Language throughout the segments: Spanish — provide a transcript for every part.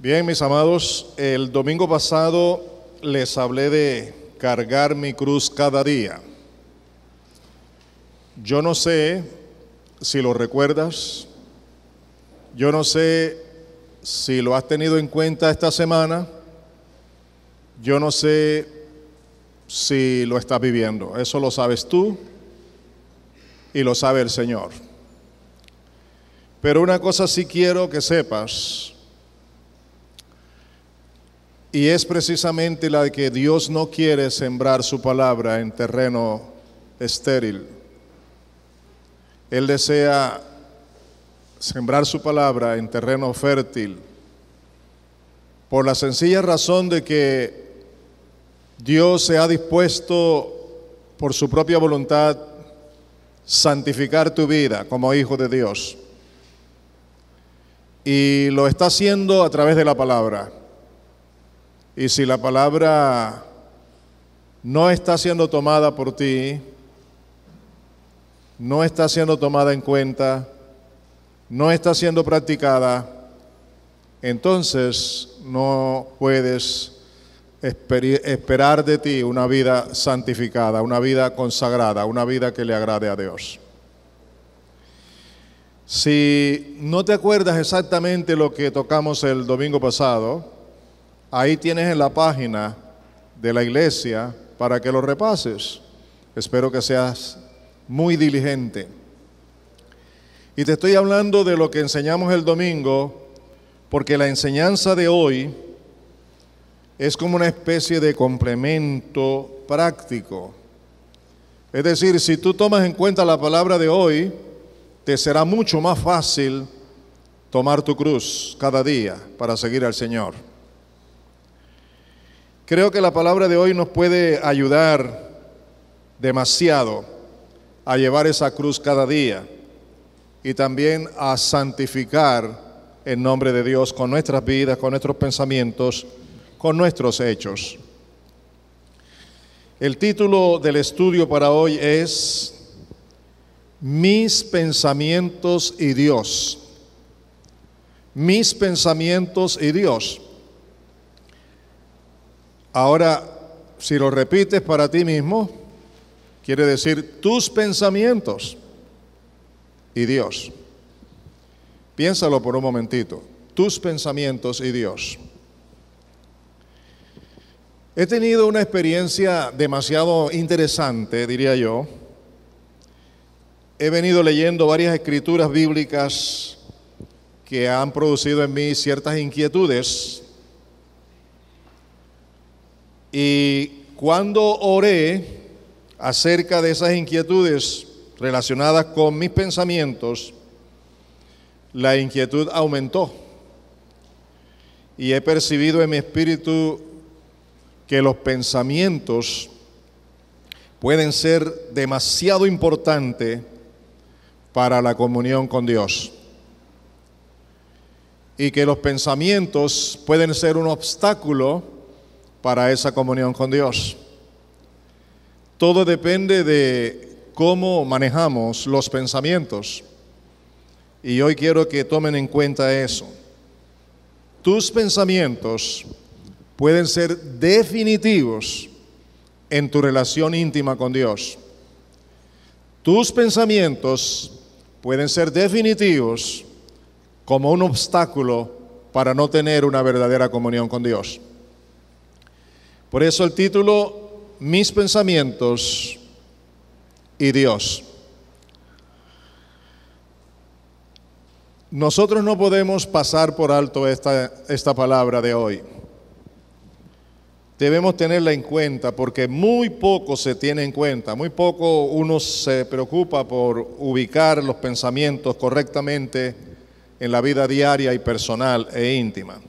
Bien, mis amados, el domingo pasado les hablé de cargar mi cruz cada día. Yo no sé si lo recuerdas, yo no sé si lo has tenido en cuenta esta semana, yo no sé si lo estás viviendo. Eso lo sabes tú y lo sabe el Señor. Pero una cosa sí quiero que sepas, y es precisamente la de que Dios no quiere sembrar su palabra en terreno estéril. Él desea sembrar su palabra en terreno fértil, por la sencilla razón de que Dios se ha dispuesto por su propia voluntad santificar tu vida como hijo de Dios. Y lo está haciendo a través de la palabra. Y si la palabra no está siendo tomada por ti, no está siendo tomada en cuenta, no está siendo practicada, entonces no puedes esperar de ti una vida santificada, una vida consagrada, una vida que le agrade a Dios. Si no te acuerdas exactamente lo que tocamos el domingo pasado, ahí tienes en la página de la iglesia para que lo repases. Espero que seas muy diligente. Y te estoy hablando de lo que enseñamos el domingo, porque la enseñanza de hoy es como una especie de complemento práctico. Es decir, si tú tomas en cuenta la palabra de hoy, te será mucho más fácil tomar tu cruz cada día para seguir al Señor. Creo que la palabra de hoy nos puede ayudar demasiado a llevar esa cruz cada día y también a santificar el nombre de Dios con nuestras vidas, con nuestros pensamientos, con nuestros hechos. El título del estudio para hoy es Mis pensamientos y Dios. Mis pensamientos y Dios. Ahora, si lo repites para ti mismo, quiere decir tus pensamientos y Dios. Piénsalo por un momentito, tus pensamientos y Dios. He tenido una experiencia demasiado interesante, diría yo. He venido leyendo varias escrituras bíblicas que han producido en mí ciertas inquietudes. Y cuando oré acerca de esas inquietudes relacionadas con mis pensamientos, la inquietud aumentó. Y he percibido en mi espíritu que los pensamientos pueden ser demasiado importantes para la comunión con Dios. Y que los pensamientos pueden ser un obstáculo para esa comunión con Dios. Todo depende de cómo manejamos los pensamientos. Y hoy quiero que tomen en cuenta eso. Tus pensamientos pueden ser definitivos en tu relación íntima con Dios. Tus pensamientos pueden ser definitivos como un obstáculo para no tener una verdadera comunión con Dios. Por eso el título, Mis pensamientos y Dios. Nosotros no podemos pasar por alto esta palabra de hoy. Debemos tenerla en cuenta porque muy poco se tiene en cuenta, muy poco uno se preocupa por ubicar los pensamientos correctamente en la vida diaria y personal e íntima.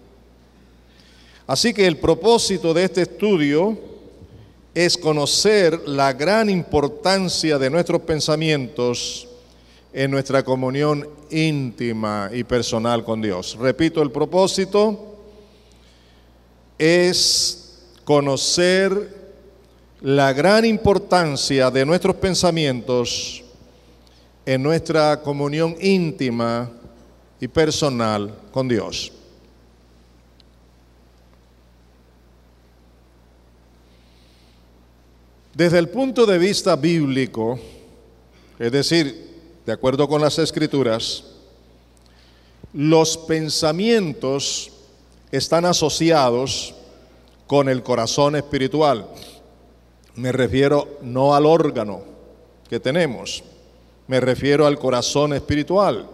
Así que el propósito de este estudio es conocer la gran importancia de nuestros pensamientos en nuestra comunión íntima y personal con Dios. Repito, el propósito es conocer la gran importancia de nuestros pensamientos en nuestra comunión íntima y personal con Dios. Desde el punto de vista bíblico, es decir, de acuerdo con las Escrituras, los pensamientos están asociados con el corazón espiritual. Me refiero no al órgano que tenemos, me refiero al corazón espiritual.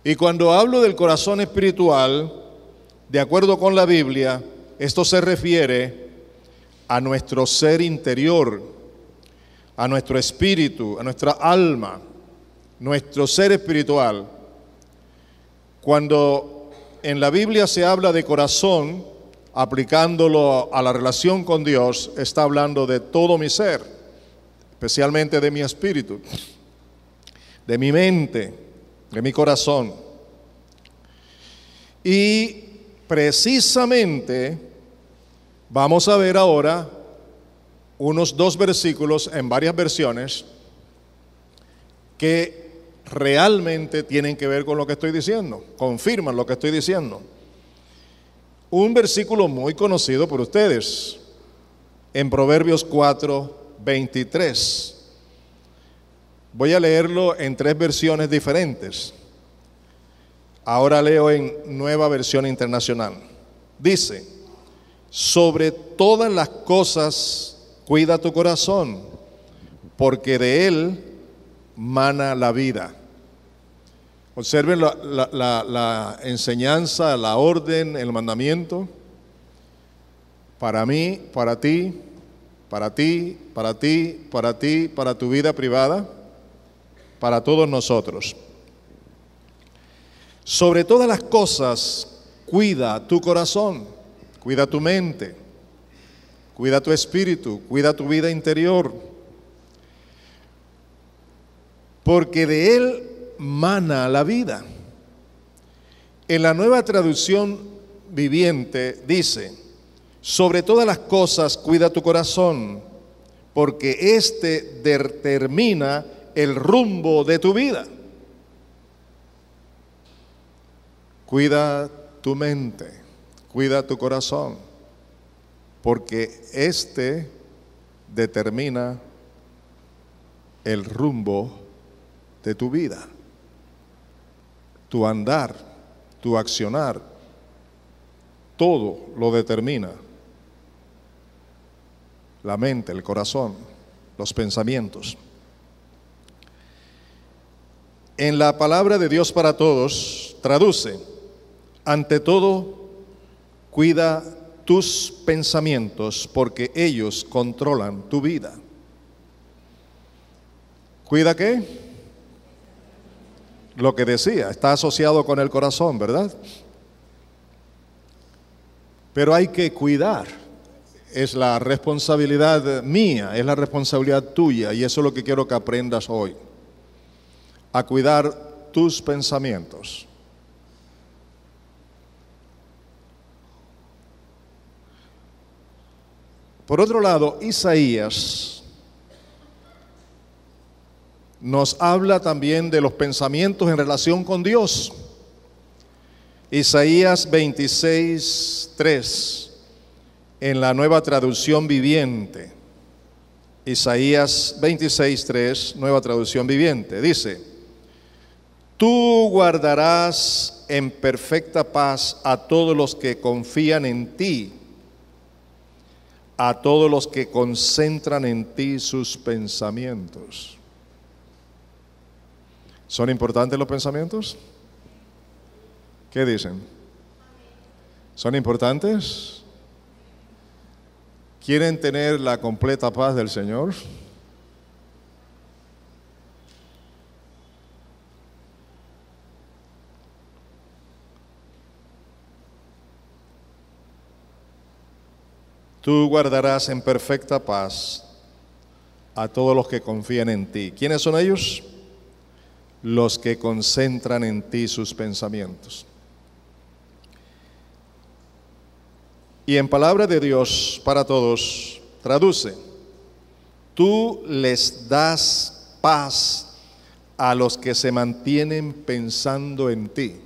Y cuando hablo del corazón espiritual, de acuerdo con la Biblia, esto se refiere a nuestro ser interior, a nuestro espíritu, a nuestra alma, nuestro ser espiritual. Cuando en la Biblia se habla de corazón, aplicándolo a la relación con Dios, está hablando de todo mi ser, especialmente de mi espíritu, de mi mente, de mi corazón. Y precisamente vamos a ver ahora unos 2 versículos en varias versiones que realmente tienen que ver con lo que estoy diciendo, confirman lo que estoy diciendo. Un versículo muy conocido por ustedes, en Proverbios 4:23. Voy a leerlo en 3 versiones diferentes. Ahora leo en Nueva Versión Internacional. Dice: sobre todas las cosas cuida tu corazón, porque de él mana la vida. Observen la enseñanza, la orden, el mandamiento. Para mí, para ti, para ti, para ti, para ti, para tu vida privada, para todos nosotros. Sobre todas las cosas, cuida tu corazón, cuida tu mente, cuida tu espíritu, cuida tu vida interior, porque de él mana la vida. En la Nueva Traducción Viviente dice: sobre todas las cosas cuida tu corazón, porque éste determina el rumbo de tu vida. Cuida tu mente, cuida tu corazón, porque éste determina el rumbo de tu vida, tu andar, tu accionar, todo lo determina. La mente, el corazón, los pensamientos. En la palabra de Dios para todos, traduce: ante todo, cuida tus pensamientos, porque ellos controlan tu vida. ¿Cuida qué? Lo que decía, está asociado con el corazón, ¿verdad? Pero hay que cuidar. Es la responsabilidad mía, es la responsabilidad tuya, y eso es lo que quiero que aprendas hoy. A cuidar tus pensamientos. Por otro lado, Isaías nos habla también de los pensamientos en relación con Dios. Isaías 26:3, en la Nueva Traducción Viviente. Isaías 26:3, Nueva Traducción Viviente, dice: tú guardarás en perfecta paz a todos los que confían en ti, a todos los que concentran en ti sus pensamientos. ¿Son importantes los pensamientos? ¿Qué dicen? ¿Son importantes? ¿Quieren tener la completa paz del Señor? Tú guardarás en perfecta paz a todos los que confían en ti. ¿Quiénes son ellos? Los que concentran en ti sus pensamientos. Y en palabra de Dios para todos, traduce: tú les das paz a los que se mantienen pensando en ti,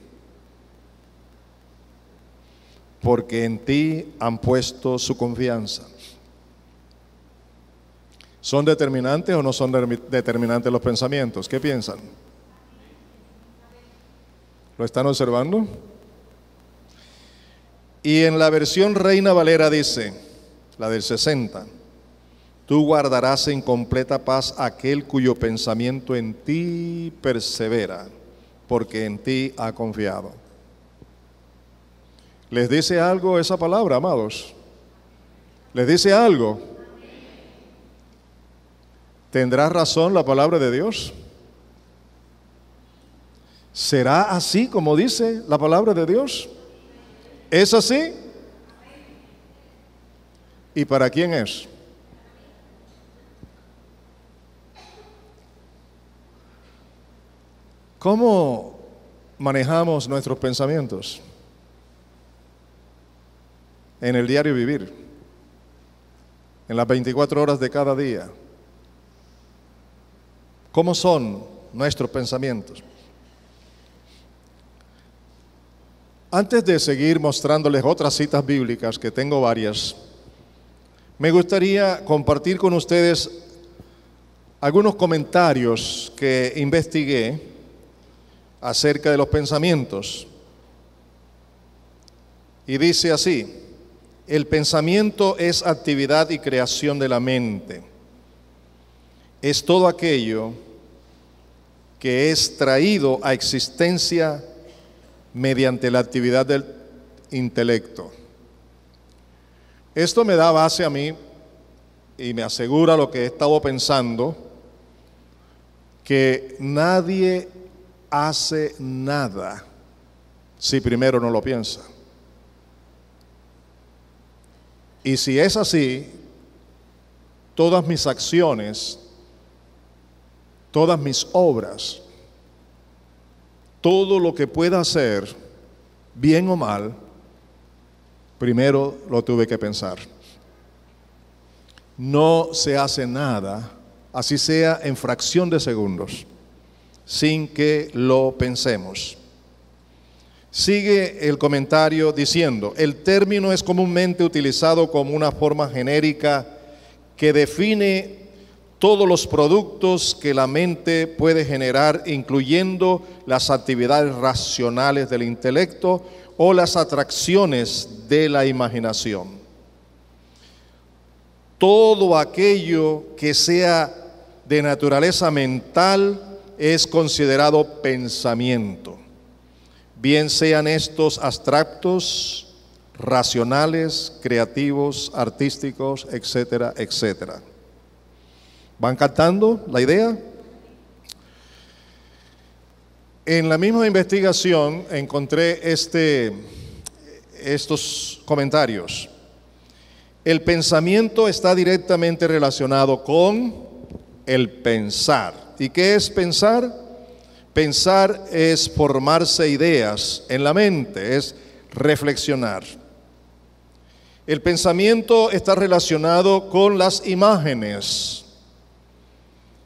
porque en ti han puesto su confianza. ¿Son determinantes o no son determinantes los pensamientos? ¿Qué piensan? ¿Lo están observando? Y en la versión Reina Valera dice, la del 60, tú guardarás en completa paz aquel cuyo pensamiento en ti persevera, porque en ti ha confiado. ¿Les dice algo esa palabra, amados? ¿Les dice algo? ¿Tendrá razón la palabra de Dios? ¿Será así como dice la palabra de Dios? ¿Es así? ¿Y para quién es? ¿Cómo manejamos nuestros pensamientos en el diario vivir, en las 24 horas de cada día? ¿Cómo son nuestros pensamientos? Antes de seguir mostrándoles otras citas bíblicas, que tengo varias, me gustaría compartir con ustedes algunos comentarios que investigué acerca de los pensamientos. Y dice así: el pensamiento es actividad y creación de la mente. Es todo aquello que es traído a existencia mediante la actividad del intelecto. Esto me da base a mí y me asegura lo que he estado pensando, que nadie hace nada si primero no lo piensa. Y si es así, todas mis acciones, todas mis obras, todo lo que pueda hacer, bien o mal, primero lo tuve que pensar. No se hace nada, así sea en fracción de segundos, sin que lo pensemos. Sigue el comentario diciendo: el término es comúnmente utilizado como una forma genérica que define todos los productos que la mente puede generar, incluyendo las actividades racionales del intelecto o las atracciones de la imaginación. Todo aquello que sea de naturaleza mental es considerado pensamiento, bien sean estos abstractos, racionales, creativos, artísticos, etcétera, etcétera. ¿Van captando la idea? En la misma investigación encontré estos comentarios. El pensamiento está directamente relacionado con el pensar. ¿Y qué es pensar? Pensar es formarse ideas en la mente, es reflexionar. El pensamiento está relacionado con las imágenes.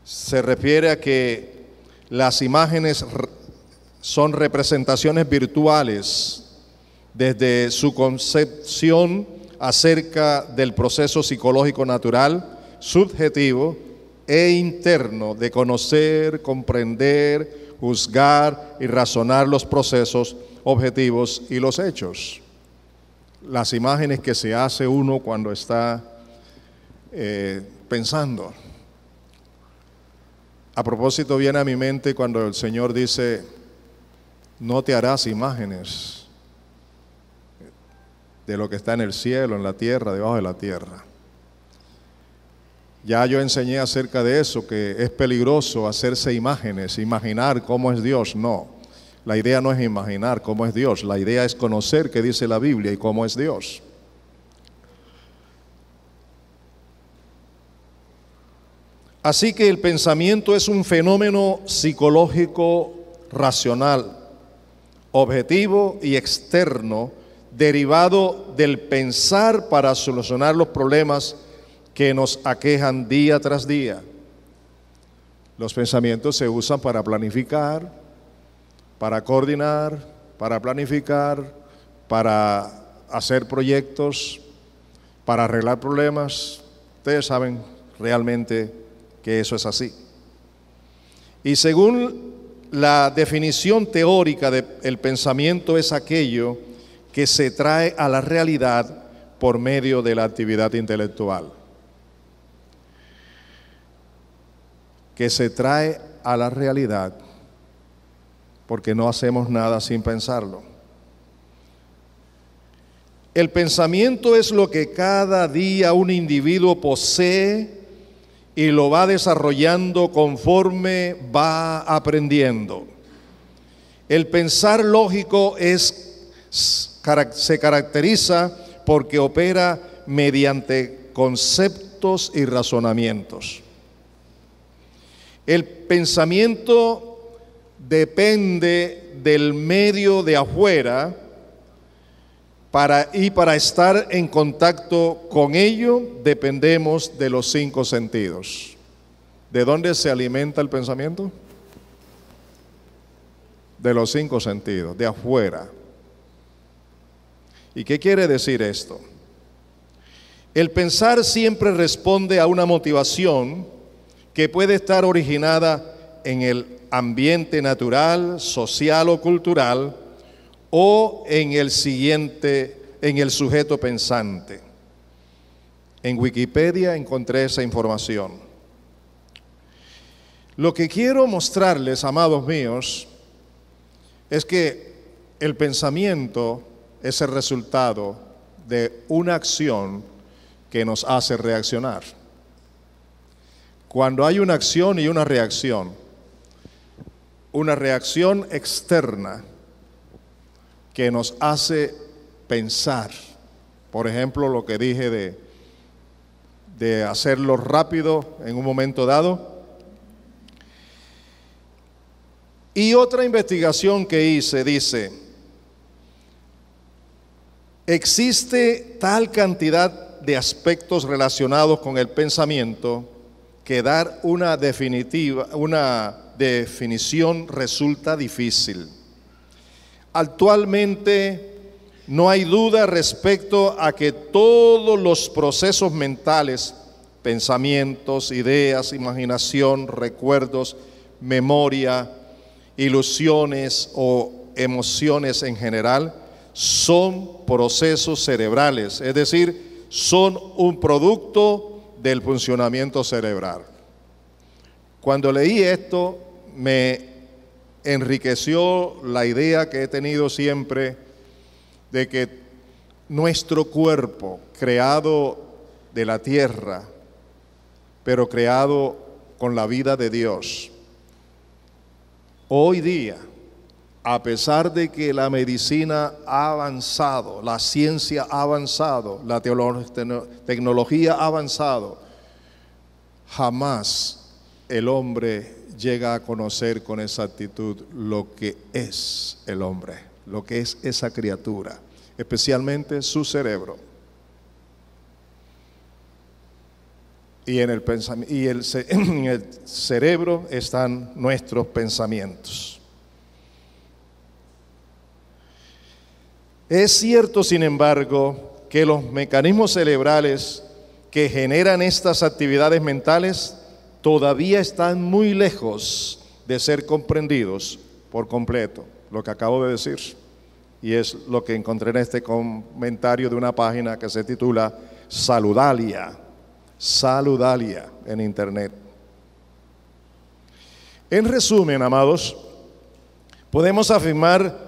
Se refiere a que las imágenes son representaciones virtuales desde su concepción acerca del proceso psicológico natural, subjetivo e interno de conocer, comprender, juzgar y razonar los procesos objetivos y los hechos. Las imágenes que se hace uno cuando está pensando. A propósito, viene a mi mente cuando el Señor dice: no te harás imágenes de lo que está en el cielo, en la tierra, debajo de la tierra. Ya yo enseñé acerca de eso, que es peligroso hacerse imágenes, imaginar cómo es Dios. No, la idea no es imaginar cómo es Dios, la idea es conocer qué dice la Biblia y cómo es Dios. Así que el pensamiento es un fenómeno psicológico racional, objetivo y externo, derivado del pensar para solucionar los problemas que nos aquejan día tras día. Los pensamientos se usan para planificar, para coordinar, para planificar, para hacer proyectos, para arreglar problemas. Ustedes saben realmente que eso es así. Y según la definición teórica del pensamiento, es aquello que se trae a la realidad por medio de la actividad intelectual. Que se trae a la realidad porque no hacemos nada sin pensarlo. El pensamiento es lo que cada día un individuo posee y lo va desarrollando conforme va aprendiendo. El pensar lógico se caracteriza porque opera mediante conceptos y razonamientos. El pensamiento depende del medio de afuera para estar en contacto con ello dependemos de los 5 sentidos. ¿De dónde se alimenta el pensamiento? De los 5 sentidos, de afuera. ¿Y qué quiere decir esto? El pensar siempre responde a una motivación que puede estar originada en el ambiente natural, social o cultural, o en el sujeto pensante. En Wikipedia encontré esa información. Lo que quiero mostrarles, amados míos, es que el pensamiento es el resultado de una acción que nos hace reaccionar. Cuando hay una acción y una reacción externa que nos hace pensar, por ejemplo, lo que dije de hacerlo rápido en un momento dado. Y otra investigación que hice dice, existe tal cantidad de aspectos relacionados con el pensamiento que dar una definición resulta difícil. Actualmente no hay duda respecto a que todos los procesos mentales, pensamientos, ideas, imaginación, recuerdos, memoria, ilusiones o emociones en general, son procesos cerebrales, es decir, son un producto del funcionamiento cerebral. Cuando leí esto, me enriqueció la idea que he tenido siempre de que nuestro cuerpo, creado de la tierra, pero creado con la vida de Dios, hoy día, a pesar de que la medicina ha avanzado, la ciencia ha avanzado, la tecnología ha avanzado, jamás el hombre llega a conocer con exactitud lo que es el hombre, lo que es esa criatura, especialmente su cerebro. Y en el cerebro están nuestros pensamientos. Es cierto, sin embargo, que los mecanismos cerebrales que generan estas actividades mentales todavía están muy lejos de ser comprendidos por completo, lo que acabo de decir. Y es lo que encontré en este comentario de una página que se titula Saludalia en internet. En resumen, amados, podemos afirmar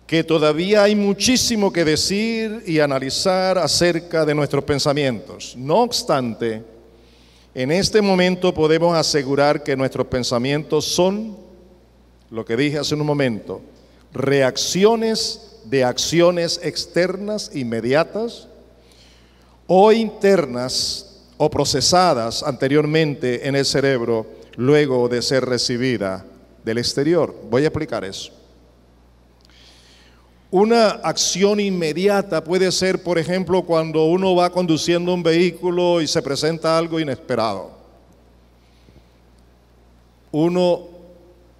que todavía hay muchísimo que decir y analizar acerca de nuestros pensamientos. No obstante, en este momento podemos asegurar que nuestros pensamientos son, lo que dije hace un momento, reacciones de acciones externas inmediatas o internas o procesadas anteriormente en el cerebro luego de ser recibida del exterior. Voy a explicar eso. Una acción inmediata puede ser, por ejemplo, cuando uno va conduciendo un vehículo y se presenta algo inesperado. Uno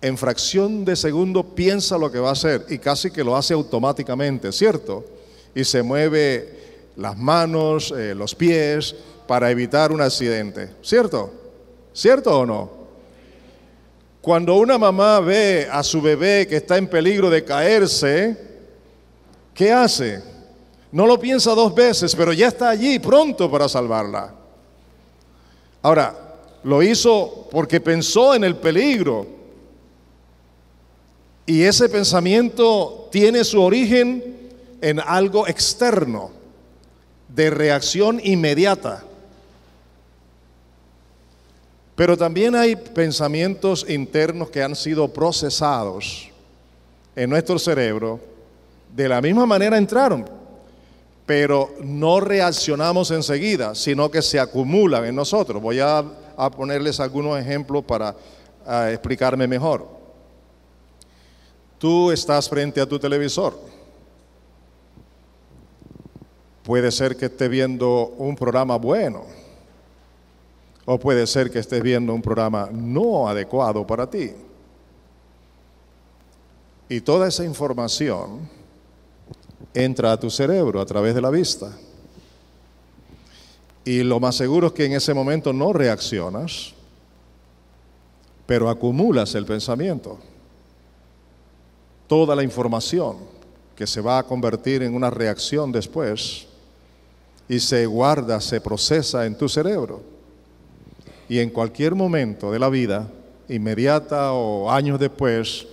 en fracción de segundo piensa lo que va a hacer y casi que lo hace automáticamente, ¿cierto? Y se mueve las manos, los pies para evitar un accidente. ¿Cierto? ¿Cierto o no? Cuando una mamá ve a su bebé que está en peligro de caerse, ¿qué hace? No lo piensa dos veces, pero ya está allí pronto para salvarla. Ahora, lo hizo porque pensó en el peligro. Y ese pensamiento tiene su origen en algo externo, de reacción inmediata. Pero también hay pensamientos internos que han sido procesados en nuestro cerebro. De la misma manera entraron, pero no reaccionamos enseguida, sino que se acumulan en nosotros. Voy a ponerles algunos ejemplos para explicarme mejor. Tú estás frente a tu televisor. Puede ser que estés viendo un programa bueno, o puede ser que estés viendo un programa no adecuado para ti. Y toda esa información entra a tu cerebro a través de la vista. Y lo más seguro es que en ese momento no reaccionas, pero acumulas el pensamiento. Toda la información que se va a convertir en una reacción después y se guarda, se procesa en tu cerebro. Y en cualquier momento de la vida, inmediata o años después,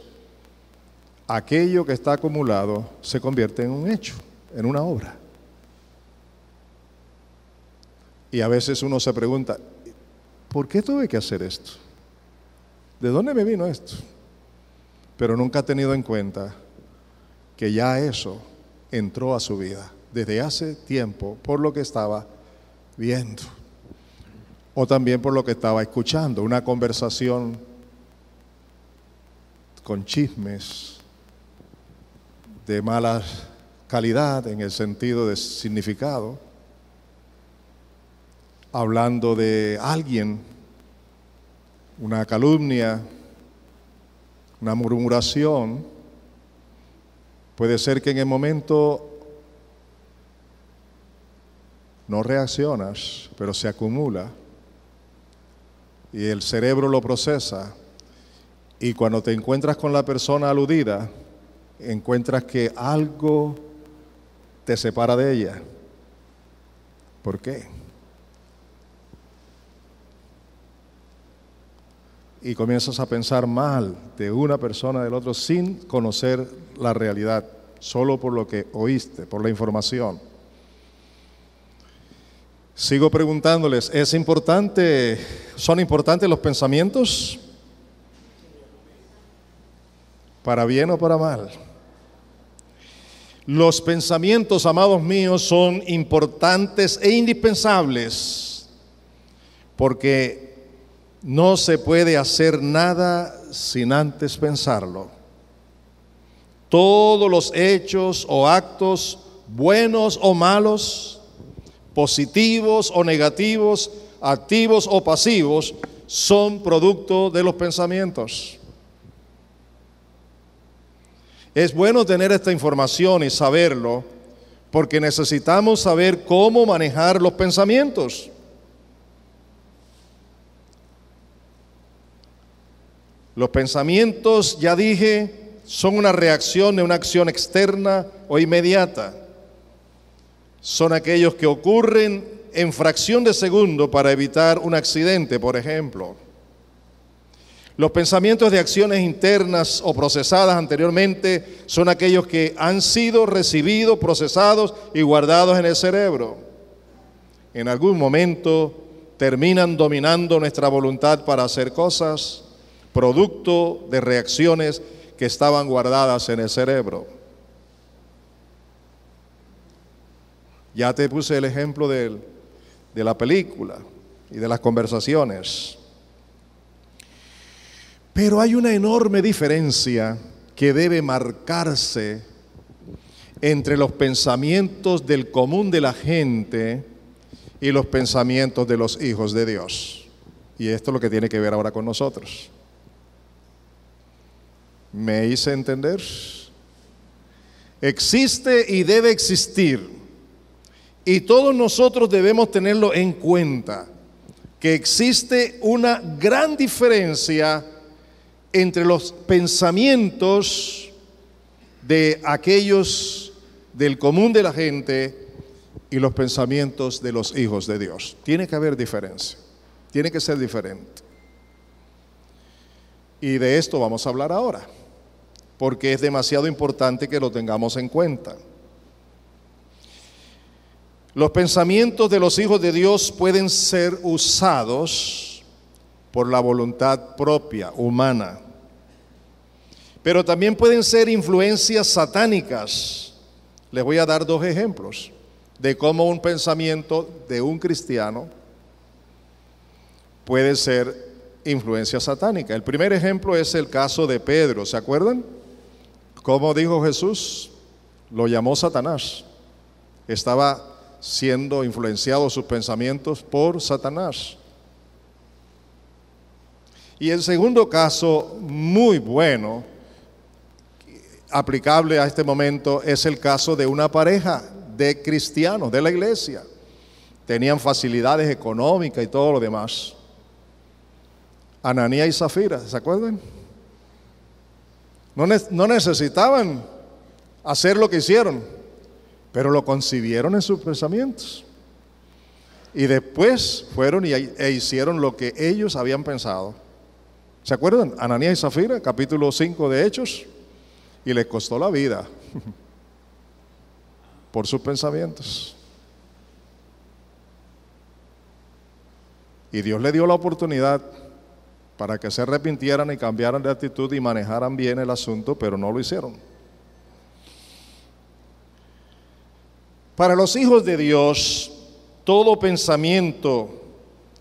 aquello que está acumulado se convierte en un hecho, en una obra. Y a veces uno se pregunta, ¿por qué tuve que hacer esto? ¿De dónde me vino esto? Pero nunca ha tenido en cuenta que ya eso entró a su vida desde hace tiempo por lo que estaba viendo. O también por lo que estaba escuchando, una conversación con chismes de mala calidad en el sentido de significado, hablando de alguien, una calumnia, una murmuración. Puede ser que en el momento no reaccionas, pero se acumula. Y el cerebro lo procesa, y cuando te encuentras con la persona aludida, encuentras que algo te separa de ella. ¿Por qué? Y comienzas a pensar mal de una persona del otro sin conocer la realidad, solo por lo que oíste, por la información. Sigo preguntándoles, ¿son importantes los pensamientos? ¿Para bien o para mal? Los pensamientos, amados míos, son importantes e indispensables, porque no se puede hacer nada sin antes pensarlo. Todos los hechos o actos, buenos o malos, positivos o negativos, activos o pasivos, son producto de los pensamientos. Es bueno tener esta información y saberlo, porque necesitamos saber cómo manejar los pensamientos. Los pensamientos, ya dije, son una reacción de una acción externa o inmediata. Son aquellos que ocurren en fracción de segundo para evitar un accidente, por ejemplo. Los pensamientos de acciones internas o procesadas anteriormente son aquellos que han sido recibidos, procesados y guardados en el cerebro. En algún momento terminan dominando nuestra voluntad para hacer cosas, producto de reacciones que estaban guardadas en el cerebro. Ya te puse el ejemplo de la película y de las conversaciones. Pero hay una enorme diferencia que debe marcarse entre los pensamientos del común de la gente y los pensamientos de los hijos de Dios. Y esto es lo que tiene que ver ahora con nosotros. ¿Me hice entender? Existe y debe existir Y todos nosotros debemos tenerlo en cuenta, que existe una gran diferencia entre los pensamientos de aquellos del común de la gente y los pensamientos de los hijos de Dios. Tiene que haber diferencia, tiene que ser diferente. Y de esto vamos a hablar ahora, porque es demasiado importante que lo tengamos en cuenta. Los pensamientos de los hijos de Dios pueden ser usados por la voluntad propia, humana, pero también pueden ser influencias satánicas. Les voy a dar 2 ejemplos de cómo un pensamiento de un cristiano puede ser influencia satánica. El primer ejemplo es el caso de Pedro, ¿se acuerdan? ¿Cómo dijo Jesús? Lo llamó Satanás. Estaba siendo influenciado sus pensamientos por Satanás. Y el segundo caso, muy bueno, aplicable a este momento, es el caso de una pareja de cristianos de la iglesia. Tenían facilidades económicas y todo lo demás. Ananías y Zafira, ¿se acuerdan? No necesitaban hacer lo que hicieron, pero lo concibieron en sus pensamientos. Y después fueron e hicieron lo que ellos habían pensado. ¿Se acuerdan? Ananías y Zafira, capítulo 5 de Hechos. Y les costó la vida por sus pensamientos. Y Dios le dio la oportunidad para que se arrepintieran y cambiaran de actitud y manejaran bien el asunto, pero no lo hicieron. Para los hijos de Dios, todo pensamiento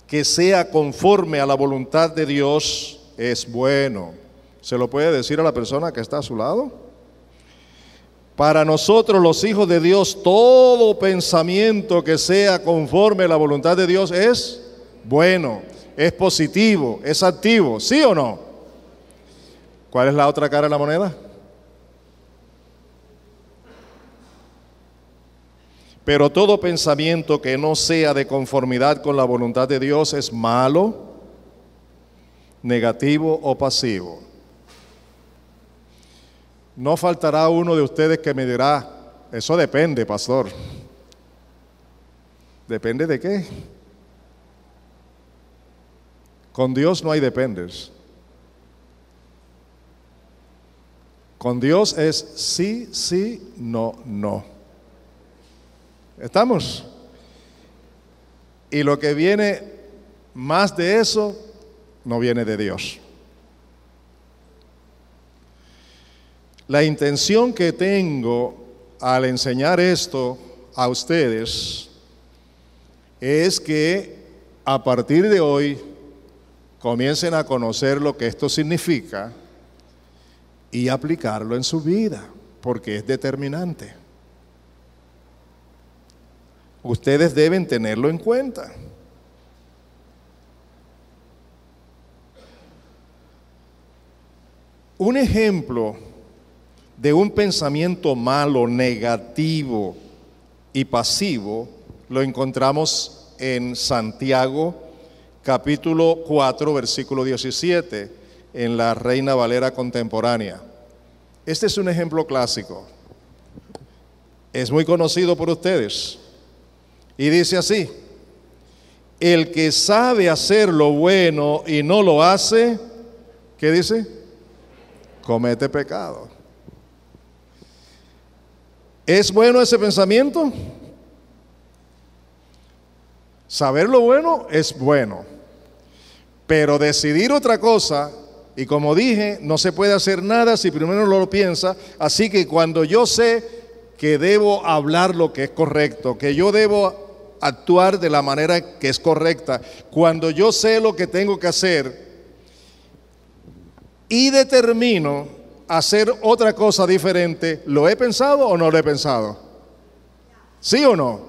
que sea conforme a la voluntad de Dios es bueno. ¿Se lo puede decir a la persona que está a su lado? Para nosotros los hijos de Dios, todo pensamiento que sea conforme a la voluntad de Dios es bueno, es positivo, es activo, ¿sí o no? ¿Cuál es la otra cara de la moneda? Pero todo pensamiento que no sea de conformidad con la voluntad de Dios es malo, negativo o pasivo. No faltará uno de ustedes que me dirá, eso depende, pastor. ¿Depende de qué? Con Dios no hay dependes. Con Dios es sí, sí, no, no. ¿Estamos? Y lo que viene más de eso, no viene de Dios. La intención que tengo al enseñar esto a ustedes es que a partir de hoy comiencen a conocer lo que esto significa y aplicarlo en su vida, porque es determinante. Ustedes deben tenerlo en cuenta. Un ejemplo de un pensamiento malo, negativo y pasivo lo encontramos en Santiago capítulo 4 versículo 17 en la Reina Valera contemporánea. Este es un ejemplo clásico, es muy conocido por ustedes y dice así: el que sabe hacer lo bueno y no lo hace, ¿qué dice? Comete pecado. ¿Es bueno ese pensamiento? Saber lo bueno es bueno, pero decidir otra cosa, y como dije, no se puede hacer nada si primero no lo piensa. Así que cuando yo sé que debo hablar lo que es correcto, que yo debo actuar de la manera que es correcta, cuando yo sé lo que tengo que hacer y determino hacer otra cosa diferente, ¿lo he pensado o no lo he pensado? ¿Sí o no?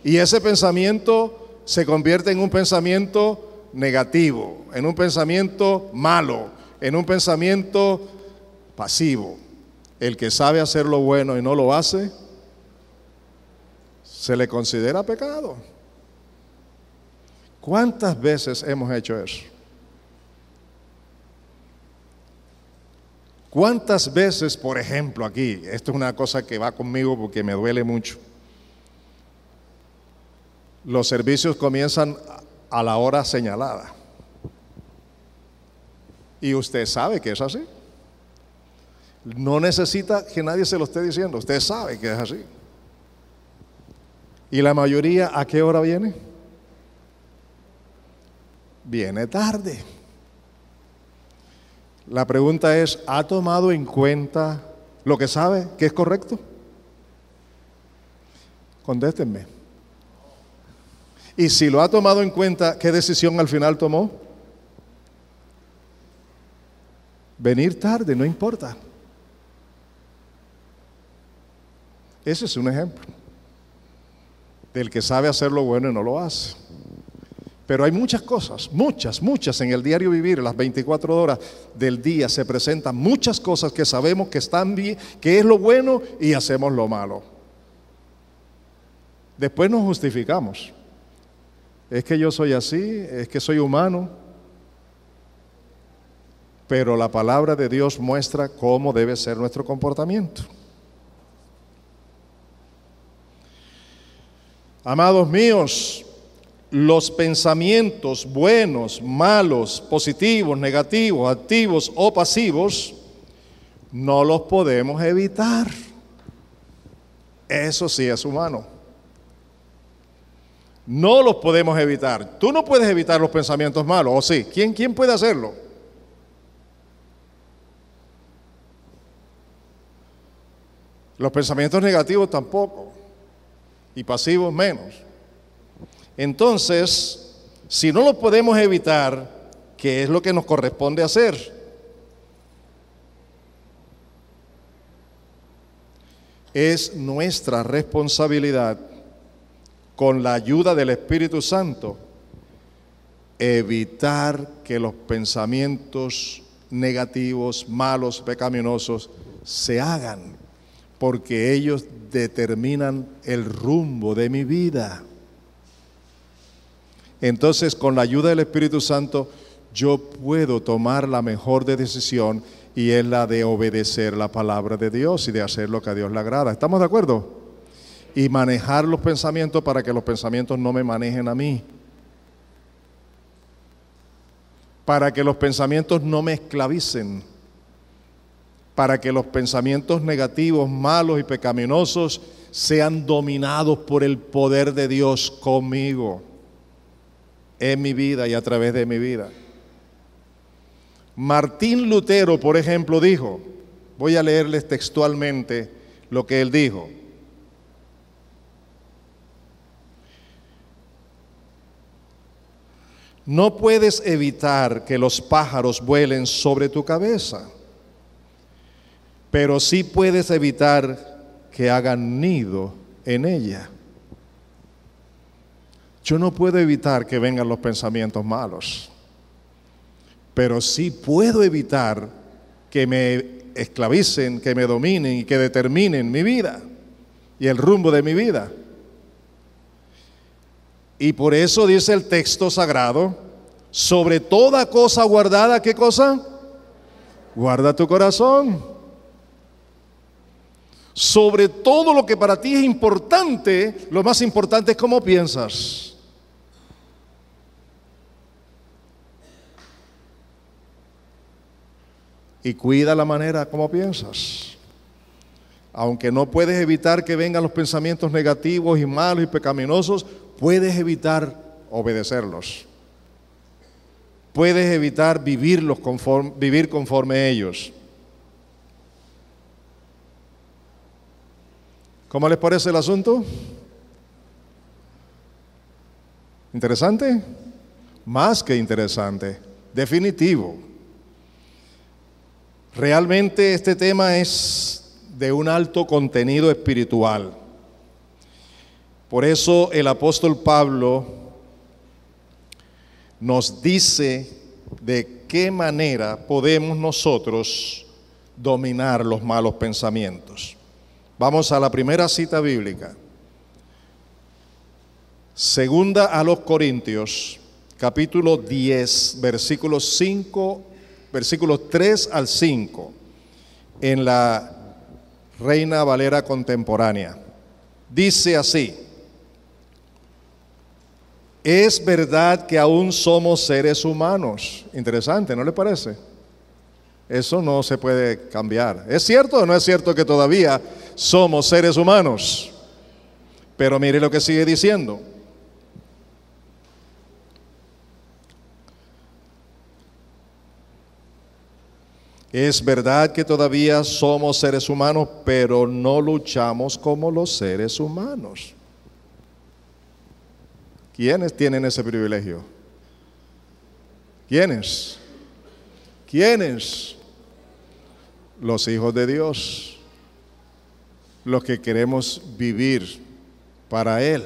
Y ese pensamiento se convierte en un pensamiento negativo, en un pensamiento malo, en un pensamiento pasivo. El que sabe hacer lo bueno y no lo hace, se le considera pecado. ¿Cuántas veces hemos hecho eso? ¿Cuántas veces, por ejemplo, aquí, esto es una cosa que va conmigo porque me duele mucho, los servicios comienzan a la hora señalada? Y usted sabe que es así. No necesita que nadie se lo esté diciendo, usted sabe que es así. ¿Y la mayoría a qué hora viene? Viene tarde. La pregunta es, ¿ha tomado en cuenta lo que sabe que es correcto? Contéstenme. Y si lo ha tomado en cuenta, ¿qué decisión al final tomó? Venir tarde, no importa. Ese es un ejemplo del que sabe hacer lo bueno y no lo hace. Pero hay muchas cosas, muchas en el diario vivir, las 24 horas del día se presentan muchas cosas que sabemos que están bien, que es lo bueno y hacemos lo malo. Después nos justificamos. Es que yo soy así, es que soy humano. Pero la palabra de Dios muestra cómo debe ser nuestro comportamiento. Amados míos, los pensamientos buenos, malos, positivos, negativos, activos o pasivos, no los podemos evitar. Eso sí es humano. No los podemos evitar. Tú no puedes evitar los pensamientos malos, ¿o sí? ¿Quién puede hacerlo? Los pensamientos negativos tampoco. Y pasivos menos. Entonces, si no lo podemos evitar, ¿qué es lo que nos corresponde hacer? Es nuestra responsabilidad, con la ayuda del Espíritu Santo, evitar que los pensamientos negativos, malos, pecaminosos se hagan, porque ellos determinan el rumbo de mi vida. Entonces, con la ayuda del Espíritu Santo, yo puedo tomar la mejor decisión, y es la de obedecer la palabra de Dios y de hacer lo que a Dios le agrada. ¿Estamos de acuerdo? Y manejar los pensamientos para que los pensamientos no me manejen a mí. Para que los pensamientos no me esclavicen. Para que los pensamientos negativos, malos y pecaminosos sean dominados por el poder de Dios conmigo, en mi vida y a través de mi vida. Martín Lutero, por ejemplo, dijo, voy a leerles textualmente lo que él dijo. No puedes evitar que los pájaros vuelen sobre tu cabeza, pero sí puedes evitar que hagan nido en ella. Yo no puedo evitar que vengan los pensamientos malos, pero sí puedo evitar que me esclavicen, que me dominen y que determinen mi vida y el rumbo de mi vida. Y por eso dice el texto sagrado, sobre toda cosa guardada, ¿qué cosa? Guarda tu corazón. Sobre todo lo que para ti es importante, lo más importante es cómo piensas. Y cuida la manera como piensas. Aunque no puedes evitar que vengan los pensamientos negativos y malos y pecaminosos, puedes evitar obedecerlos. Puedes evitar vivir conforme a ellos. ¿Cómo les parece el asunto? ¿Interesante? Más que interesante, definitivo. Realmente este tema es de un alto contenido espiritual. Por eso el apóstol Pablo nos dice de qué manera podemos nosotros dominar los malos pensamientos. Vamos a la primera cita bíblica. Segunda a los Corintios, capítulo 10, versículos 3 al 5, en la Reina Valera contemporánea. Dice así: es verdad que aún somos seres humanos. Interesante, ¿no le parece? Eso no se puede cambiar. ¿Es cierto o no es cierto que todavía somos seres humanos? Pero mire lo que sigue diciendo. Es verdad que todavía somos seres humanos, pero no luchamos como los seres humanos. ¿Quiénes tienen ese privilegio? ¿Quiénes? ¿Quiénes? Los hijos de Dios, los que queremos vivir para Él,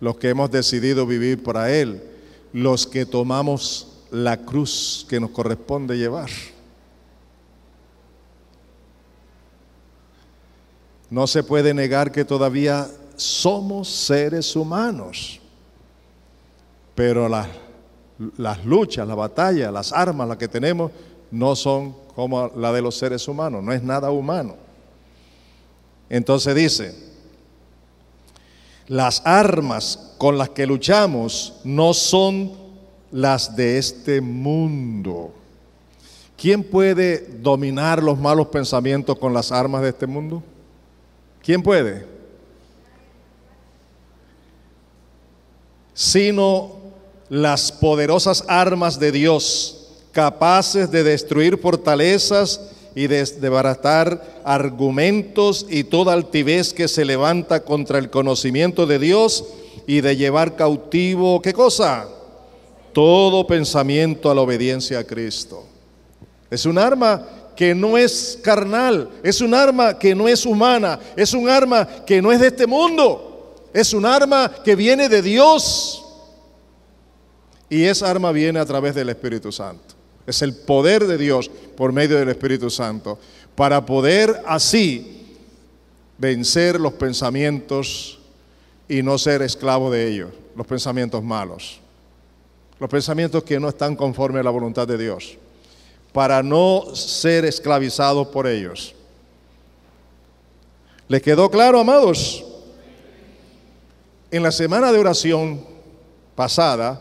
los que hemos decidido vivir para Él, los que tomamos la cruz que nos corresponde llevar. No se puede negar que todavía somos seres humanos, pero las luchas, la batalla, las armas, las que tenemos, no son como la de los seres humanos, no es nada humano. Entonces dice, las armas con las que luchamos no son las de este mundo. ¿Quién puede dominar los malos pensamientos con las armas de este mundo? ¿Quién puede? Sino las poderosas armas de Dios, capaces de destruir fortalezas y de desbaratar argumentos y toda altivez que se levanta contra el conocimiento de Dios, y de llevar cautivo, ¿qué cosa? Todo pensamiento a la obediencia a Cristo. Es un arma que no es carnal, es un arma que no es humana, es un arma que no es de este mundo, es un arma que viene de Dios, y esa arma viene a través del Espíritu Santo. Es el poder de Dios por medio del Espíritu Santo, para poder así vencer los pensamientos y no ser esclavo de ellos, los pensamientos malos, los pensamientos que no están conforme a la voluntad de Dios, para no ser esclavizados por ellos. ¿Les quedó claro, amados? En la semana de oración pasada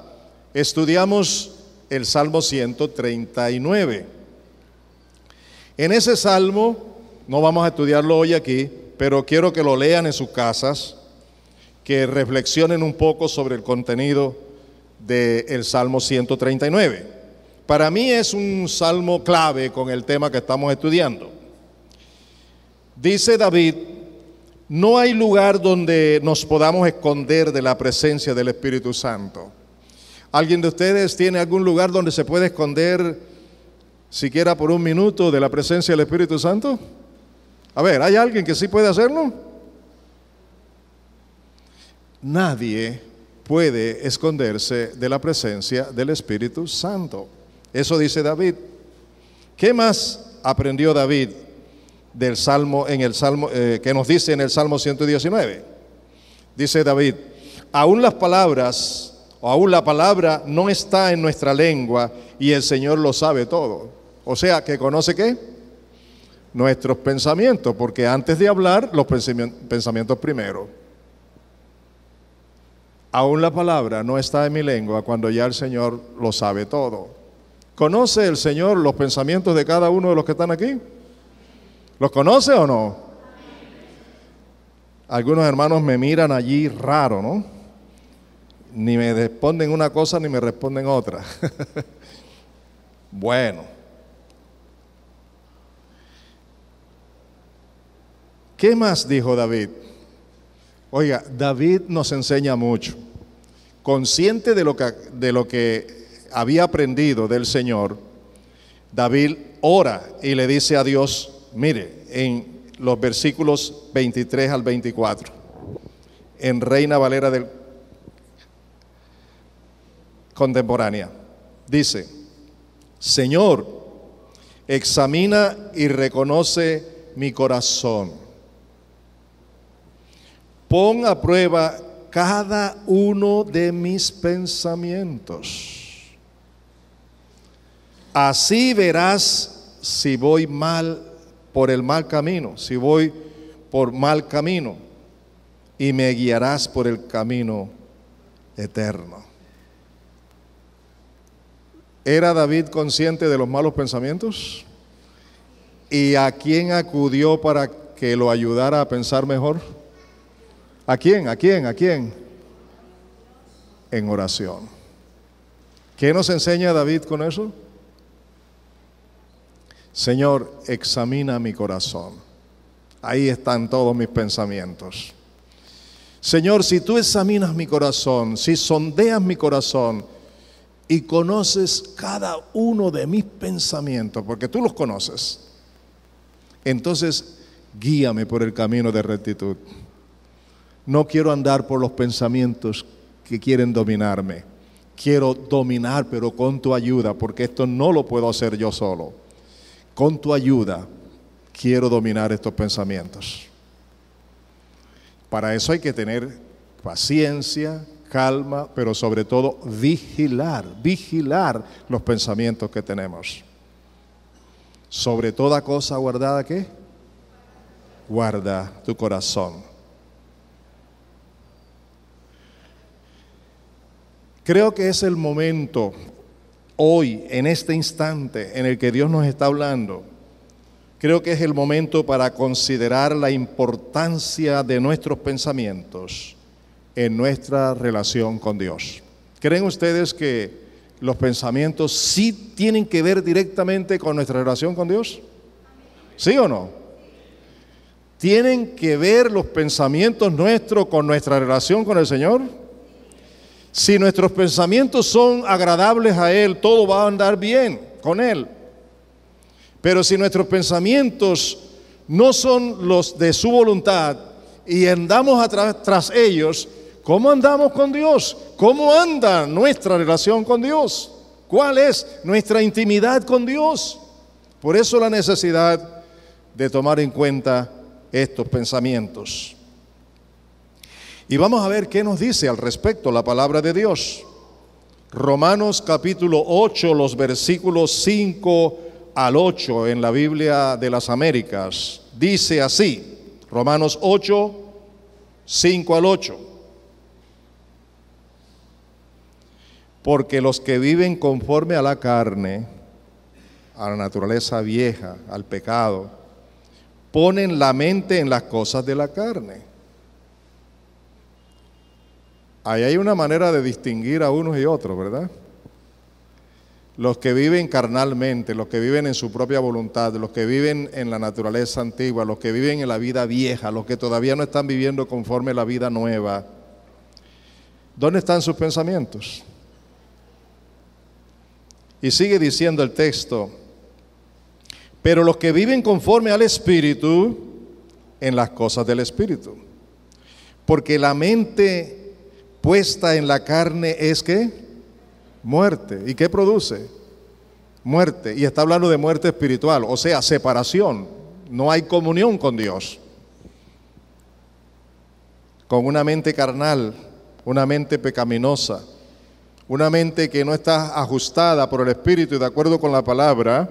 estudiamos el Salmo 139. En ese salmo, no vamos a estudiarlo hoy aquí, pero quiero que lo lean en sus casas, que reflexionen un poco sobre el contenido del Salmo 139. Para mí es un salmo clave con el tema que estamos estudiando. Dice David: no hay lugar donde nos podamos esconder de la presencia del Espíritu Santo. ¿Alguien de ustedes tiene algún lugar donde se puede esconder siquiera por un minuto de la presencia del Espíritu Santo? A ver, ¿hay alguien que sí puede hacerlo? Nadie puede esconderse de la presencia del Espíritu Santo. Eso dice David. ¿Qué más aprendió David del salmo, en el salmo que nos dice en el Salmo 119? Dice David: aún las palabras, o aún la palabra no está en nuestra lengua, y el Señor lo sabe todo. O sea, que conoce ¿qué? Nuestros pensamientos, porque antes de hablar, los pensamientos primero. Aún la palabra no está en mi lengua, cuando ya el Señor lo sabe todo. ¿Conoce el Señor los pensamientos de cada uno de los que están aquí? ¿Los conoce o no? Algunos hermanos me miran allí raro, ¿no? Ni me responden una cosa ni me responden otra. Bueno. ¿Qué más dijo David? Oiga, David nos enseña mucho. Consciente de lo que había aprendido del Señor, David ora y le dice a Dios, mire, en los versículos 23 al 24, en Reina Valera del contemporánea, dice: Señor, examina y reconoce mi corazón. Pon a prueba cada uno de mis pensamientos. Así verás si voy mal por el mal camino, si voy por mal camino, y me guiarás por el camino eterno. ¿Era David consciente de los malos pensamientos? ¿Y a quién acudió para que lo ayudara a pensar mejor? ¿A quién? ¿A quién? ¿A quién? En oración. ¿Qué nos enseña David con eso? Señor, examina mi corazón. Ahí están todos mis pensamientos. Señor, si tú examinas mi corazón, si sondeas mi corazón y conoces cada uno de mis pensamientos, porque tú los conoces, entonces guíame por el camino de rectitud. No quiero andar por los pensamientos que quieren dominarme. Quiero dominar, pero con tu ayuda, porque esto no lo puedo hacer yo solo. Con tu ayuda quiero dominar estos pensamientos. Para eso hay que tener paciencia, calma, pero sobre todo vigilar los pensamientos que tenemos. Sobre toda cosa guardada, ¿qué? Guarda tu corazón. Creo que es el momento, hoy, en este instante, en el que Dios nos está hablando. Creo que es el momento para considerar la importancia de nuestros pensamientos en nuestra relación con Dios. ¿Creen ustedes que los pensamientos sí tienen que ver directamente con nuestra relación con Dios? ¿Sí o no? ¿Tienen que ver los pensamientos nuestros con nuestra relación con el Señor? Si nuestros pensamientos son agradables a Él, todo va a andar bien con Él. Pero si nuestros pensamientos no son los de su voluntad y andamos tras ellos, ¿cómo andamos con Dios? ¿Cómo anda nuestra relación con Dios? ¿Cuál es nuestra intimidad con Dios? Por eso la necesidad de tomar en cuenta estos pensamientos. Y vamos a ver qué nos dice al respecto la palabra de Dios. Romanos capítulo 8, los versículos 5 al 8 en la Biblia de las Américas. Dice así, Romanos 8, 5 al 8. Porque los que viven conforme a la carne, a la naturaleza vieja, al pecado, ponen la mente en las cosas de la carne. Ahí hay una manera de distinguir a unos y otros, ¿verdad? Los que viven carnalmente, los que viven en su propia voluntad, los que viven en la naturaleza antigua, los que viven en la vida vieja, los que todavía no están viviendo conforme a la vida nueva. ¿Dónde están sus pensamientos? Y sigue diciendo el texto, pero los que viven conforme al Espíritu, en las cosas del Espíritu. Porque la mente puesta en la carne es ¿qué? Muerte. ¿Y qué produce? Muerte. Y está hablando de muerte espiritual, o sea, separación. No hay comunión con Dios. Con una mente carnal, una mente pecaminosa, una mente que no está ajustada por el Espíritu y de acuerdo con la palabra,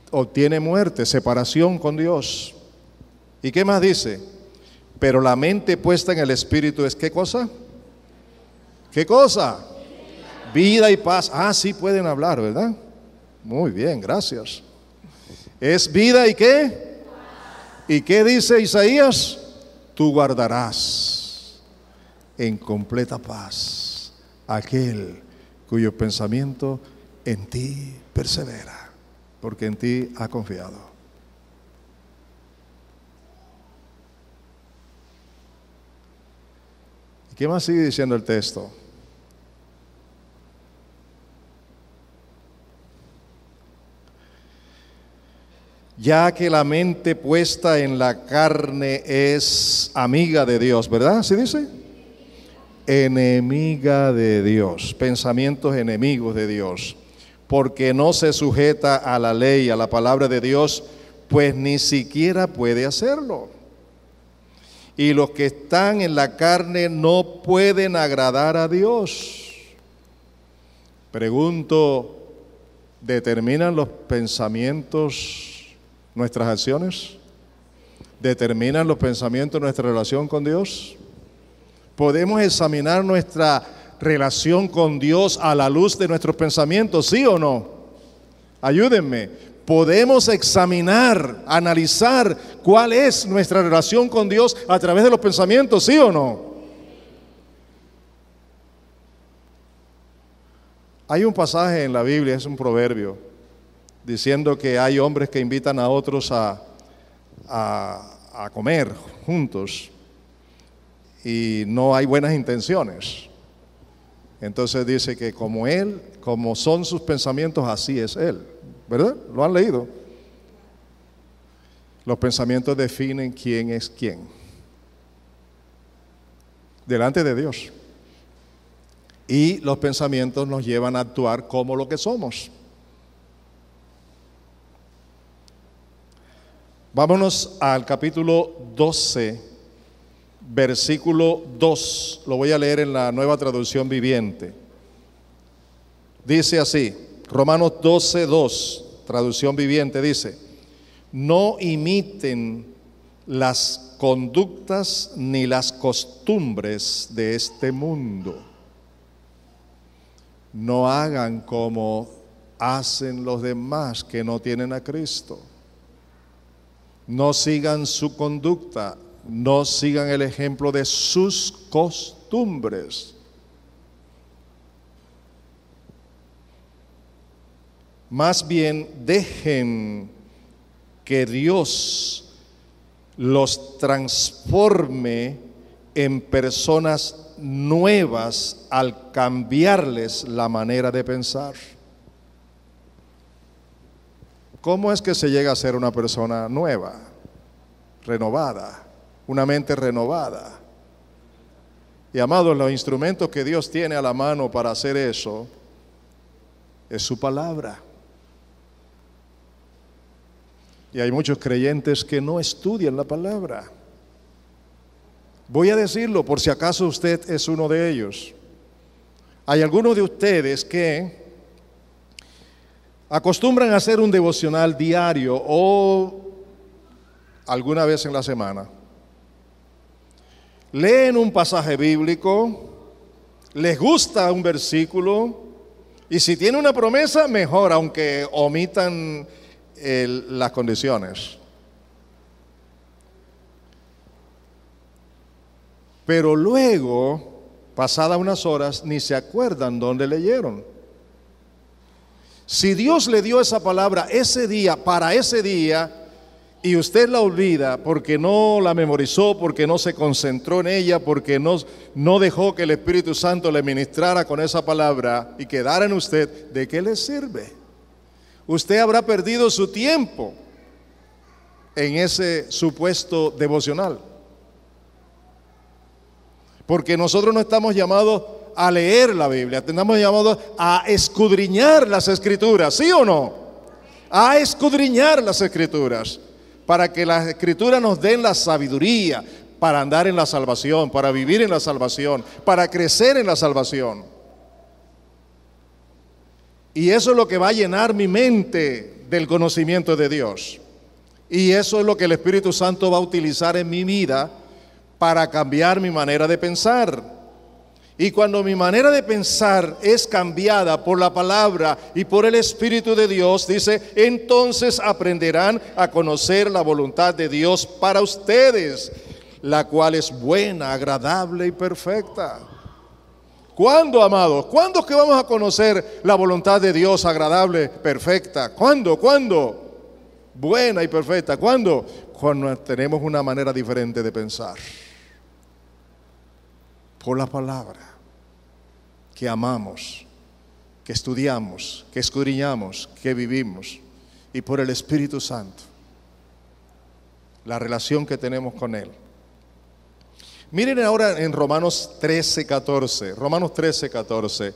obtiene muerte, separación con Dios. ¿Y qué más dice? Pero la mente puesta en el Espíritu es ¿qué cosa? ¿Qué cosa? Vida y paz. Ah, sí pueden hablar, ¿verdad? Muy bien, gracias. ¿Es vida y qué? ¿Y qué dice Isaías? Tú guardarás en completa paz aquel cuyo pensamiento en ti persevera, porque en ti ha confiado. ¿Qué más sigue diciendo el texto? Ya que la mente puesta en la carne es amiga de Dios, ¿verdad? ¿Sí dice? Enemiga de Dios, pensamientos enemigos de Dios, porque no se sujeta a la ley, a la palabra de Dios, pues ni siquiera puede hacerlo. y los que están en la carne no pueden agradar a Dios. Pregunto, ¿determinan los pensamientos nuestras acciones? ¿Determinan los pensamientos nuestra relación con Dios? ¿Podemos examinar nuestra relación con Dios a la luz de nuestros pensamientos, sí o no? Ayúdenme. ¿Podemos examinar, analizar cuál es nuestra relación con Dios a través de los pensamientos, sí o no? Hay un pasaje en la Biblia, es un proverbio, diciendo que hay hombres que invitan a otros a comer juntos y no hay buenas intenciones. Entonces dice que como son sus pensamientos, así es él, ¿verdad? ¿Lo han leído? Los pensamientos definen quién es quién delante de Dios. Y los pensamientos nos llevan a actuar como lo que somos. Vámonos al capítulo 12, versículo 2. Lo voy a leer en la Nueva Traducción Viviente. Dice así, Romanos 12, 2, traducción viviente, dice: no imiten las conductas ni las costumbres de este mundo. No hagan como hacen los demás que no tienen a Cristo. No sigan su conducta, no sigan el ejemplo de sus costumbres. Más bien dejen que Dios los transforme en personas nuevas al cambiarles la manera de pensar. ¿Cómo es que se llega a ser una persona nueva, renovada, una mente renovada? Y amados, los instrumentos que Dios tiene a la mano para hacer eso es su palabra. Y hay muchos creyentes que no estudian la palabra. Voy a decirlo por si acaso usted es uno de ellos. Hay algunos de ustedes que acostumbran a hacer un devocional diario o alguna vez en la semana. Leen un pasaje bíblico, les gusta un versículo y si tiene una promesa, mejor, aunque omitan las condiciones. Pero luego, pasadas unas horas, ni se acuerdan dónde leyeron. Si Dios le dio esa palabra ese día, para ese día, y usted la olvida porque no la memorizó, porque no se concentró en ella, porque no dejó que el Espíritu Santo le ministrara con esa palabra y quedara en usted, ¿de qué le sirve? Usted habrá perdido su tiempo en ese supuesto devocional. Porque nosotros no estamos llamados a leer la Biblia, estamos llamados a escudriñar las Escrituras, ¿sí o no? A escudriñar las Escrituras, para que las Escrituras nos den la sabiduría para andar en la salvación, para vivir en la salvación, para crecer en la salvación. Y eso es lo que va a llenar mi mente del conocimiento de Dios. Y eso es lo que el Espíritu Santo va a utilizar en mi vida para cambiar mi manera de pensar. Y cuando mi manera de pensar es cambiada por la palabra y por el Espíritu de Dios, dice, entonces aprenderán a conocer la voluntad de Dios para ustedes, la cual es buena, agradable y perfecta. ¿Cuándo, amados? ¿Cuándo es que vamos a conocer la voluntad de Dios agradable, perfecta? ¿Cuándo? ¿Cuándo? Buena y perfecta. ¿Cuándo? Cuando tenemos una manera diferente de pensar. Por la palabra que amamos, que estudiamos, que escudriñamos, que vivimos. Y por el Espíritu Santo. La relación que tenemos con Él. Miren ahora en Romanos 13:14. Romanos 13:14.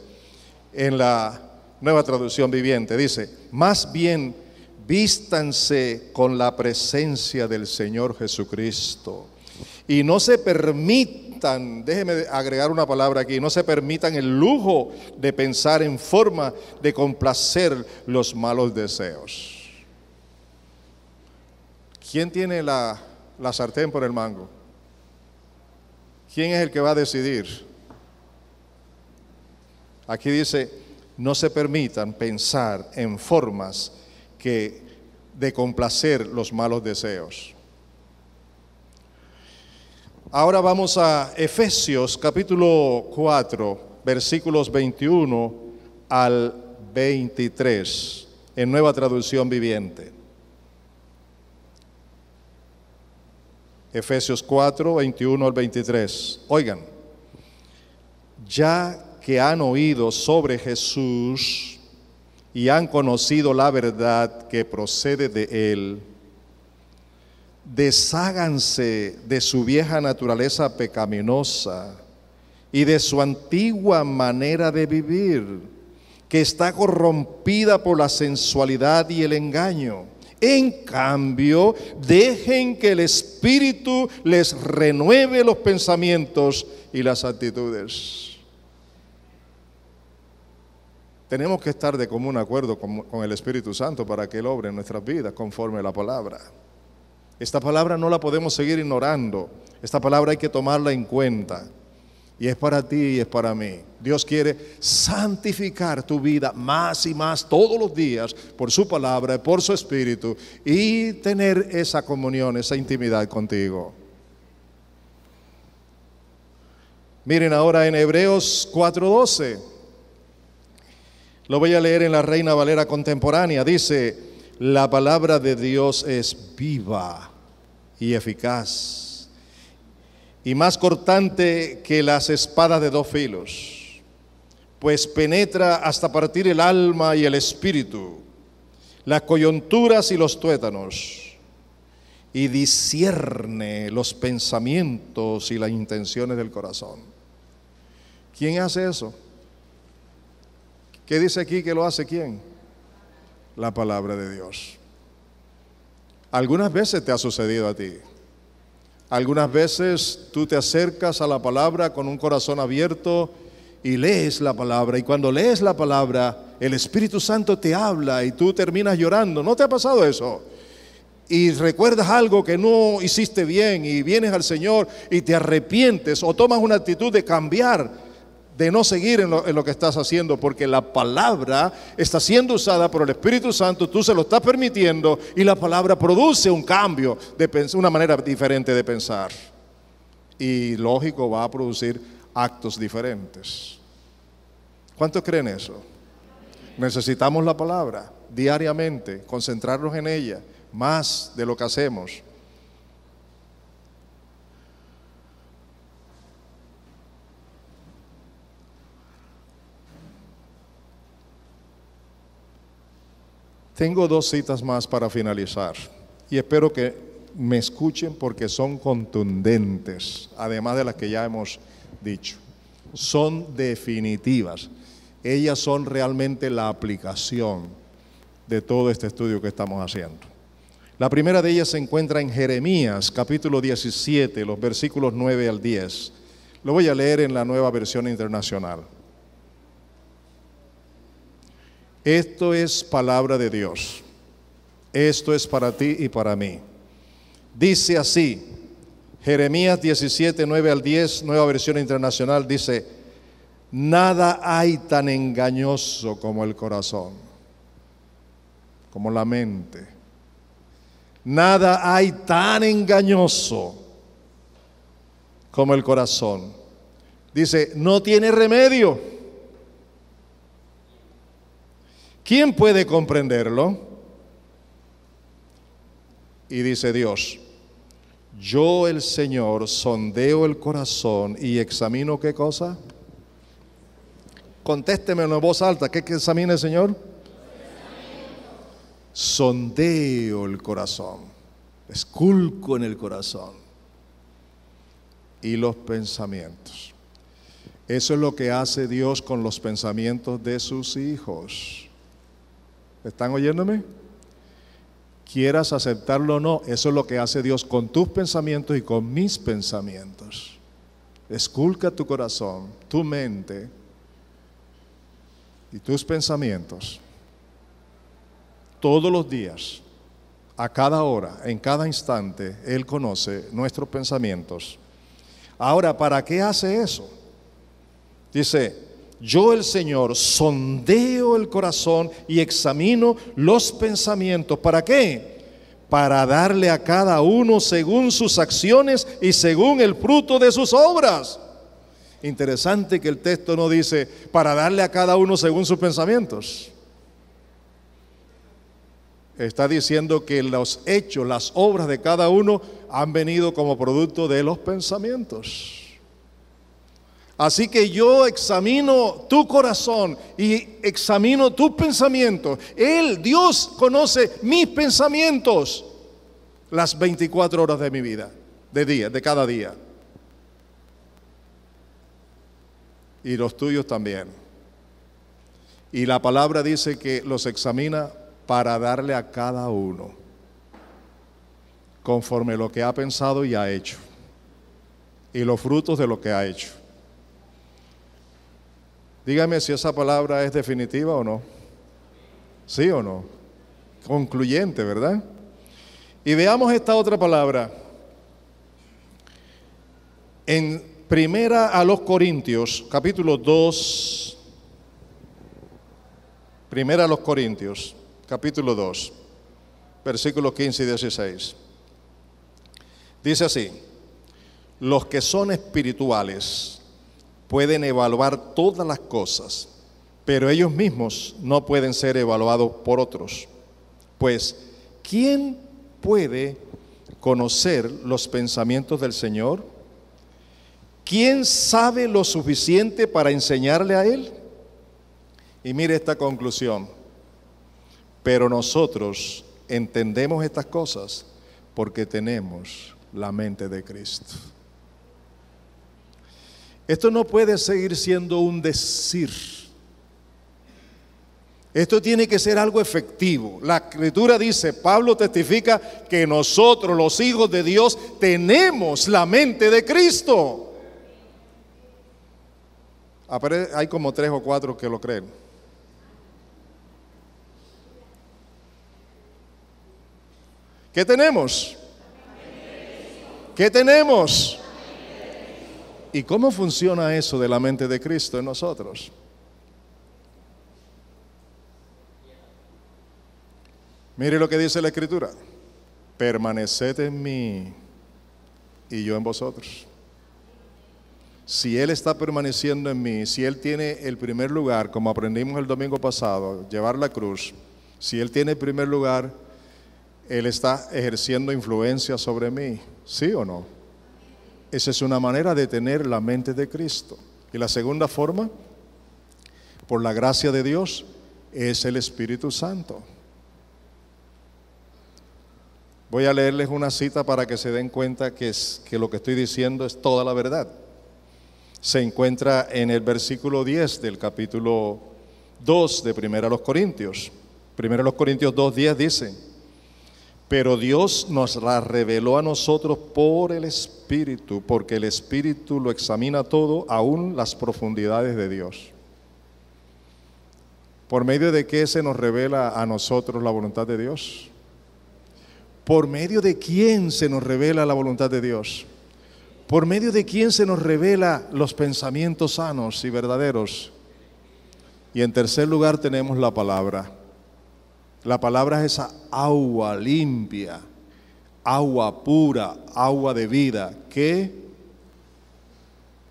En la Nueva Traducción Viviente dice: más bien vístanse con la presencia del Señor Jesucristo Y no se permitan, déjeme agregar una palabra aquí, no se permitan el lujo de pensar en forma de complacer los malos deseos. ¿Quién tiene la sartén por el mango? ¿Quién es el que va a decidir? Aquí dice, no se permitan pensar en formas de complacer los malos deseos. Ahora vamos a Efesios capítulo 4, versículos 21 al 23, en Nueva Traducción Viviente. Efesios 4, 21 al 23. Oigan, ya que han oído sobre Jesús y han conocido la verdad que procede de Él, desháganse de su vieja naturaleza pecaminosa y de su antigua manera de vivir, que está corrompida por la sensualidad y el engaño. En cambio, dejen que el Espíritu les renueve los pensamientos y las actitudes. Tenemos que estar de común acuerdo con el Espíritu Santo para que Él obre en nuestras vidas conforme a la palabra. Esta palabra no la podemos seguir ignorando. Esta palabra hay que tomarla en cuenta. Y es para ti y es para mí. Dios quiere santificar tu vida más y más todos los días por su palabra, por su Espíritu, y tener esa comunión, esa intimidad contigo. Miren ahora en Hebreos 4:12. Lo voy a leer en la Reina Valera contemporánea. Dice, la palabra de Dios es viva y eficaz, y más cortante que las espadas de 2 filos, pues penetra hasta partir el alma y el espíritu, las coyunturas y los tuétanos, y discierne los pensamientos y las intenciones del corazón. ¿Quién hace eso? ¿Qué dice aquí que lo hace quién? La palabra de Dios. Algunas veces te ha sucedido a ti. Algunas veces tú te acercas a la palabra con un corazón abierto y lees la palabra. Y cuando lees la palabra, el Espíritu Santo te habla y tú terminas llorando. ¿No te ha pasado eso? Y recuerdas algo que no hiciste bien y vienes al Señor y te arrepientes o tomas una actitud de cambiar, de no seguir en lo que estás haciendo, porque la palabra está siendo usada por el Espíritu Santo, tú se lo estás permitiendo y la palabra produce un cambio, una manera diferente de pensar. Y lógico, va a producir actos diferentes. ¿Cuántos creen eso? Necesitamos la palabra diariamente, concentrarnos en ella, más de lo que hacemos. Tengo 2 citas más para finalizar y espero que me escuchen porque son contundentes, además de las que ya hemos dicho. Son definitivas. Ellas son realmente la aplicación de todo este estudio que estamos haciendo. La primera de ellas se encuentra en Jeremías, capítulo 17, los versículos 9 al 10. Lo voy a leer en la Nueva Versión Internacional. Esto es palabra de Dios. Esto es para ti y para mí. Dice así, Jeremías 17, 9 al 10, Nueva Versión Internacional, dice, nada hay tan engañoso como el corazón, como la mente. Nada hay tan engañoso como el corazón. Dice, no tiene remedio. ¿Quién puede comprenderlo? Y dice Dios, yo el Señor sondeo el corazón y examino ¿qué cosa? Contésteme en voz alta, ¿qué examina el Señor? Sondeo el corazón, esculco en el corazón y los pensamientos. Eso es lo que hace Dios con los pensamientos de sus hijos. ¿Están oyéndome? Quieras aceptarlo o no, eso es lo que hace Dios con tus pensamientos y con mis pensamientos. Esculca tu corazón, tu mente y tus pensamientos todos los días, a cada hora, en cada instante. Él conoce nuestros pensamientos. Ahora, ¿para qué hace eso? Dice, yo el Señor sondeo el corazón y examino los pensamientos. ¿Para qué? Para darle a cada uno según sus acciones y según el fruto de sus obras. Interesante que el texto no dice para darle a cada uno según sus pensamientos. Está diciendo que los hechos, las obras de cada uno han venido como producto de los pensamientos. Así que yo examino tu corazón y examino tus pensamientos. Dios conoce mis pensamientos las 24 horas de mi vida, de cada día. Y los tuyos también. Y la palabra dice que los examina para darle a cada uno conforme lo que ha pensado y ha hecho, y los frutos de lo que ha hecho. Dígame si esa palabra es definitiva o no. ¿Sí o no? Concluyente, ¿verdad? Y veamos esta otra palabra. En Primera a los Corintios, capítulo 2. Primera a los Corintios, capítulo 2, versículos 15 y 16. Dice así: los que son espirituales pueden evaluar todas las cosas, pero ellos mismos no pueden ser evaluados por otros. Pues, ¿quién puede conocer los pensamientos del Señor? ¿Quién sabe lo suficiente para enseñarle a Él? Y mire esta conclusión: pero nosotros entendemos estas cosas porque tenemos la mente de Cristo. Esto no puede seguir siendo un decir. Esto tiene que ser algo efectivo. La Escritura dice, Pablo testifica que nosotros, los hijos de Dios, tenemos la mente de Cristo. Hay como 3 o 4 que lo creen. ¿Qué tenemos? ¿Qué tenemos? ¿Y cómo funciona eso de la mente de Cristo en nosotros? Mire lo que dice la Escritura: permaneced en mí y yo en vosotros. Si Él está permaneciendo en mí, si Él tiene el primer lugar, como aprendimos el domingo pasado, llevar la cruz, si Él tiene el primer lugar, Él está ejerciendo influencia sobre mí, ¿sí o no? Esa es una manera de tener la mente de Cristo. Y la segunda forma, por la gracia de Dios, es el Espíritu Santo. Voy a leerles una cita para que se den cuenta que lo que estoy diciendo es toda la verdad. Se encuentra en el versículo 10 del capítulo 2 de Primera a los Corintios. Primera a los Corintios 2:10 dice: pero Dios nos la reveló a nosotros por el Espíritu, porque el Espíritu lo examina todo, aún las profundidades de Dios. ¿Por medio de qué se nos revela a nosotros la voluntad de Dios? ¿Por medio de quién se nos revela la voluntad de Dios? ¿Por medio de quién se nos revela los pensamientos sanos y verdaderos? Y en tercer lugar tenemos la palabra. La palabra es esa agua limpia, agua pura, agua de vida, que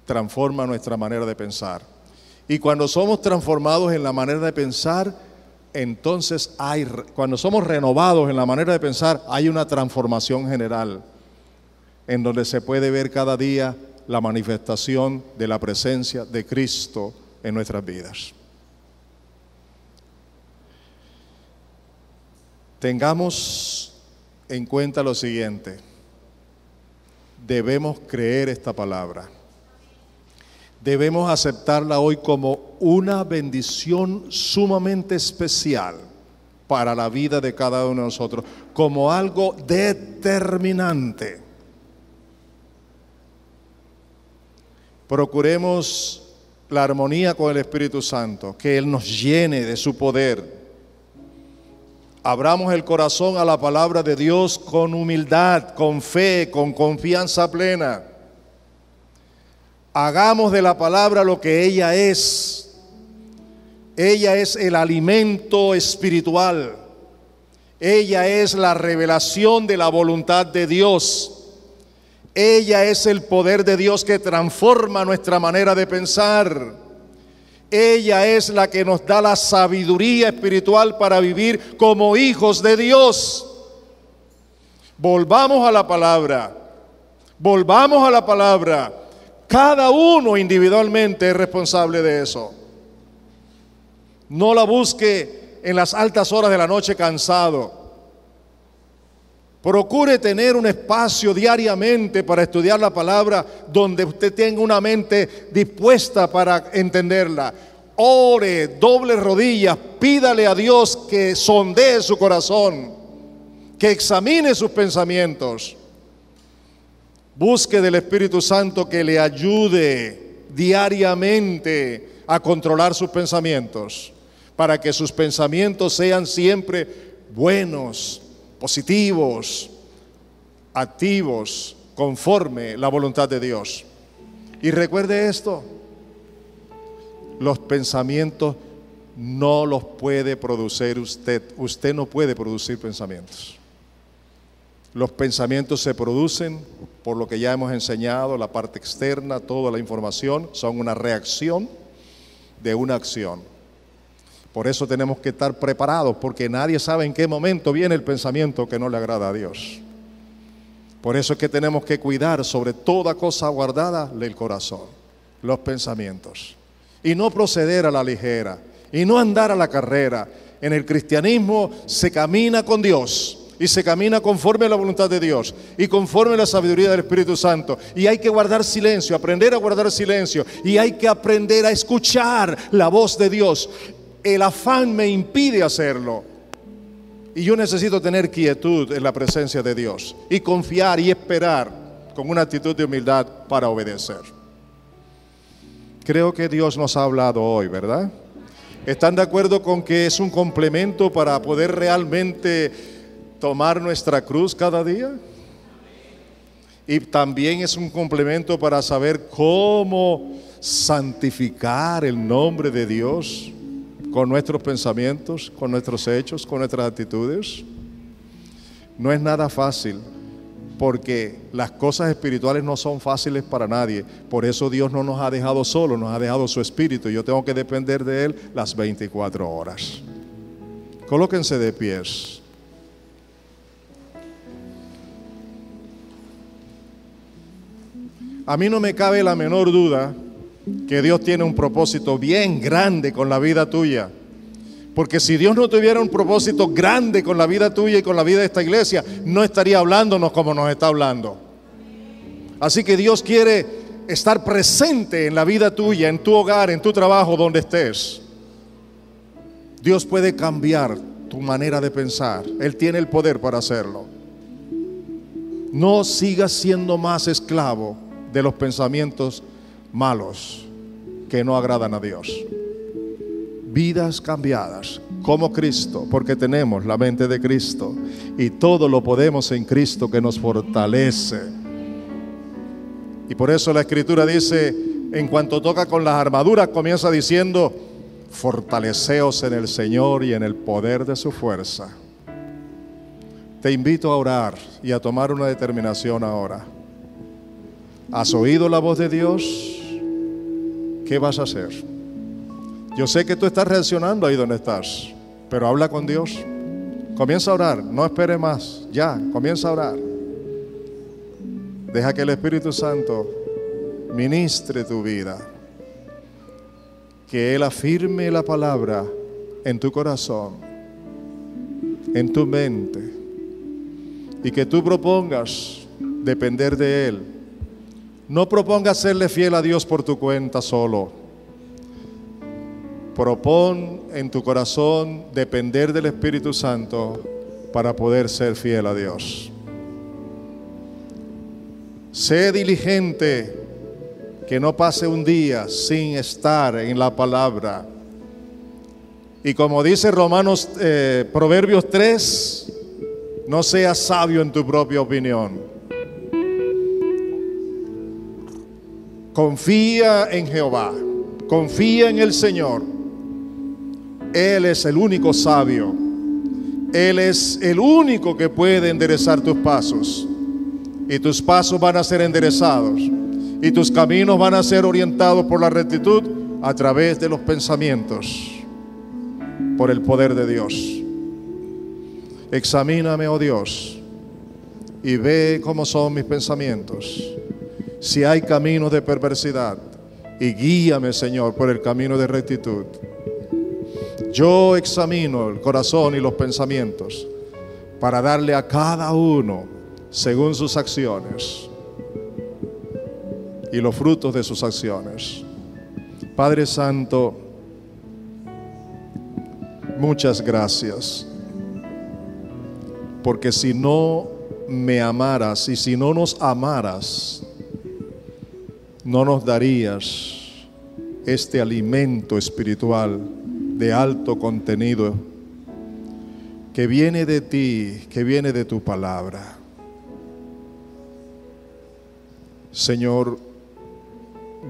transforma nuestra manera de pensar. Y cuando somos transformados en la manera de pensar, entonces cuando somos renovados en la manera de pensar, hay una transformación general, en donde se puede ver cada día la manifestación de la presencia de Cristo en nuestras vidas. Tengamos en cuenta lo siguiente: debemos creer esta palabra. Debemos aceptarla hoy como una bendición sumamente especial. para la vida de cada uno de nosotros, como algo determinante. Procuremos la armonía con el Espíritu Santo, que Él nos llene de su poder. Abramos el corazón a la palabra de Dios con humildad, con fe, con confianza plena. Hagamos de la palabra lo que ella es. Ella es el alimento espiritual. Ella es la revelación de la voluntad de Dios. Ella es el poder de Dios que transforma nuestra manera de pensar. Ella es la que nos da la sabiduría espiritual para vivir como hijos de Dios. Volvamos a la palabra. Volvamos a la palabra. Cada uno individualmente es responsable de eso. No la busque en las altas horas de la noche cansado. Procure tener un espacio diariamente para estudiar la palabra donde usted tenga una mente dispuesta para entenderla. Ore, doble rodillas, pídale a Dios que sondee su corazón, que examine sus pensamientos. Busque del Espíritu Santo que le ayude diariamente a controlar sus pensamientos, para que sus pensamientos sean siempre buenos, positivos, activos, conforme la voluntad de Dios. Y recuerde esto: los pensamientos no los puede producir usted. Usted no puede producir pensamientos. Los pensamientos se producen por lo que ya hemos enseñado, la parte externa, toda la información, son una reacción de una acción. Por eso tenemos que estar preparados, porque nadie sabe en qué momento viene el pensamiento que no le agrada a Dios. Por eso es que tenemos que cuidar sobre toda cosa guardada del corazón, los pensamientos, y no proceder a la ligera, y no andar a la carrera. En el cristianismo se camina con Dios, y se camina conforme a la voluntad de Dios y conforme a la sabiduría del Espíritu Santo. Y hay que guardar silencio, aprender a guardar silencio, y hay que aprender a escuchar la voz de Dios. El afán me impide hacerlo, y yo necesito tener quietud en la presencia de Dios y confiar y esperar con una actitud de humildad para obedecer. Creo que Dios nos ha hablado hoy, ¿verdad? ¿Están de acuerdo con que es un complemento para poder realmente tomar nuestra cruz cada día? Y también es un complemento para saber cómo santificar el nombre de Dios con nuestros pensamientos, con nuestros hechos, con nuestras actitudes. No es nada fácil, porque las cosas espirituales no son fáciles para nadie. Por eso Dios no nos ha dejado solos, nos ha dejado su Espíritu. Yo tengo que depender de Él las 24 horas. Colóquense de pies. A mí no me cabe la menor duda que Dios tiene un propósito bien grande con la vida tuya. Porque si Dios no tuviera un propósito grande con la vida tuya y con la vida de esta iglesia, no estaría hablándonos como nos está hablando. Así que Dios quiere estar presente en la vida tuya, en tu hogar, en tu trabajo, donde estés. Dios puede cambiar tu manera de pensar. Él tiene el poder para hacerlo. No sigas siendo más esclavo de los pensamientos malos que no agradan a Dios. Vidas cambiadas como Cristo, porque tenemos la mente de Cristo, y todo lo podemos en Cristo que nos fortalece. Y por eso la Escritura dice, en cuanto toca con las armaduras, comienza diciendo: fortaleceos en el Señor y en el poder de su fuerza. Te invito a orar y a tomar una determinación ahora. ¿Has oído la voz de Dios? ¿Qué vas a hacer? Yo sé que tú estás reaccionando ahí donde estás, pero habla con Dios. Comienza a orar, no espere más. Ya, comienza a orar. Deja que el Espíritu Santo ministre tu vida. Que Él afirme la palabra en tu corazón, en tu mente, y que tú propongas depender de Él. No propongas serle fiel a Dios por tu cuenta solo. propón en tu corazón depender del Espíritu Santo para poder ser fiel a Dios. Sé diligente, que no pase un día sin estar en la palabra. Y como dice Proverbios 3, no seas sabio en tu propia opinión. Confía en Jehová, confía en el Señor. Él es el único sabio. Él es el único que puede enderezar tus pasos. Y tus pasos van a ser enderezados. Y tus caminos van a ser orientados por la rectitud a través de los pensamientos, por el poder de Dios. Examíname, oh Dios, y ve cómo son mis pensamientos. Si hay caminos de perversidad, y guíame, Señor, por el camino de rectitud. Yo examino el corazón y los pensamientos para darle a cada uno según sus acciones y los frutos de sus acciones. Padre Santo, muchas gracias, porque si no me amaras y si no nos amaras, no nos darías este alimento espiritual de alto contenido que viene de ti, que viene de tu palabra. Señor,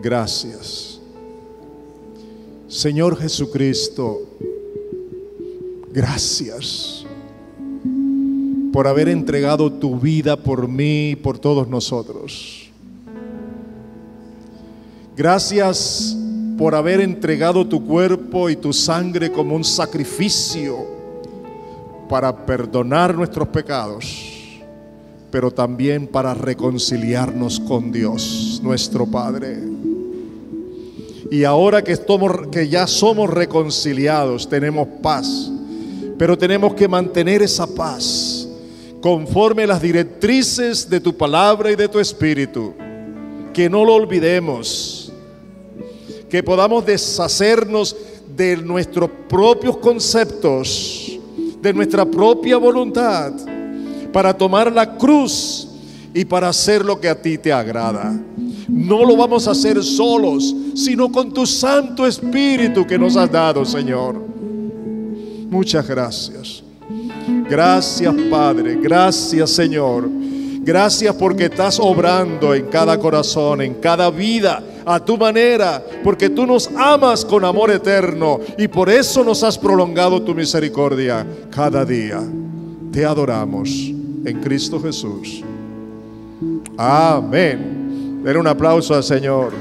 gracias. Señor Jesucristo, gracias por haber entregado tu vida por mí y por todos nosotros. Gracias por haber entregado tu cuerpo y tu sangre como un sacrificio para perdonar nuestros pecados, pero también para reconciliarnos con Dios, nuestro Padre. Y ahora que ya somos reconciliados, tenemos paz, pero tenemos que mantener esa paz conforme a las directrices de tu palabra y de tu Espíritu. Que no lo olvidemos, que podamos deshacernos de nuestros propios conceptos, de nuestra propia voluntad, para tomar la cruz y para hacer lo que a ti te agrada. No lo vamos a hacer solos, sino con tu Santo Espíritu que nos has dado, Señor. Muchas gracias. Gracias, Padre. Gracias, Señor. Gracias porque estás obrando en cada corazón, en cada vida, a tu manera, porque tú nos amas con amor eterno y por eso nos has prolongado tu misericordia cada día. Te adoramos en Cristo Jesús. Amén. Den un aplauso al Señor.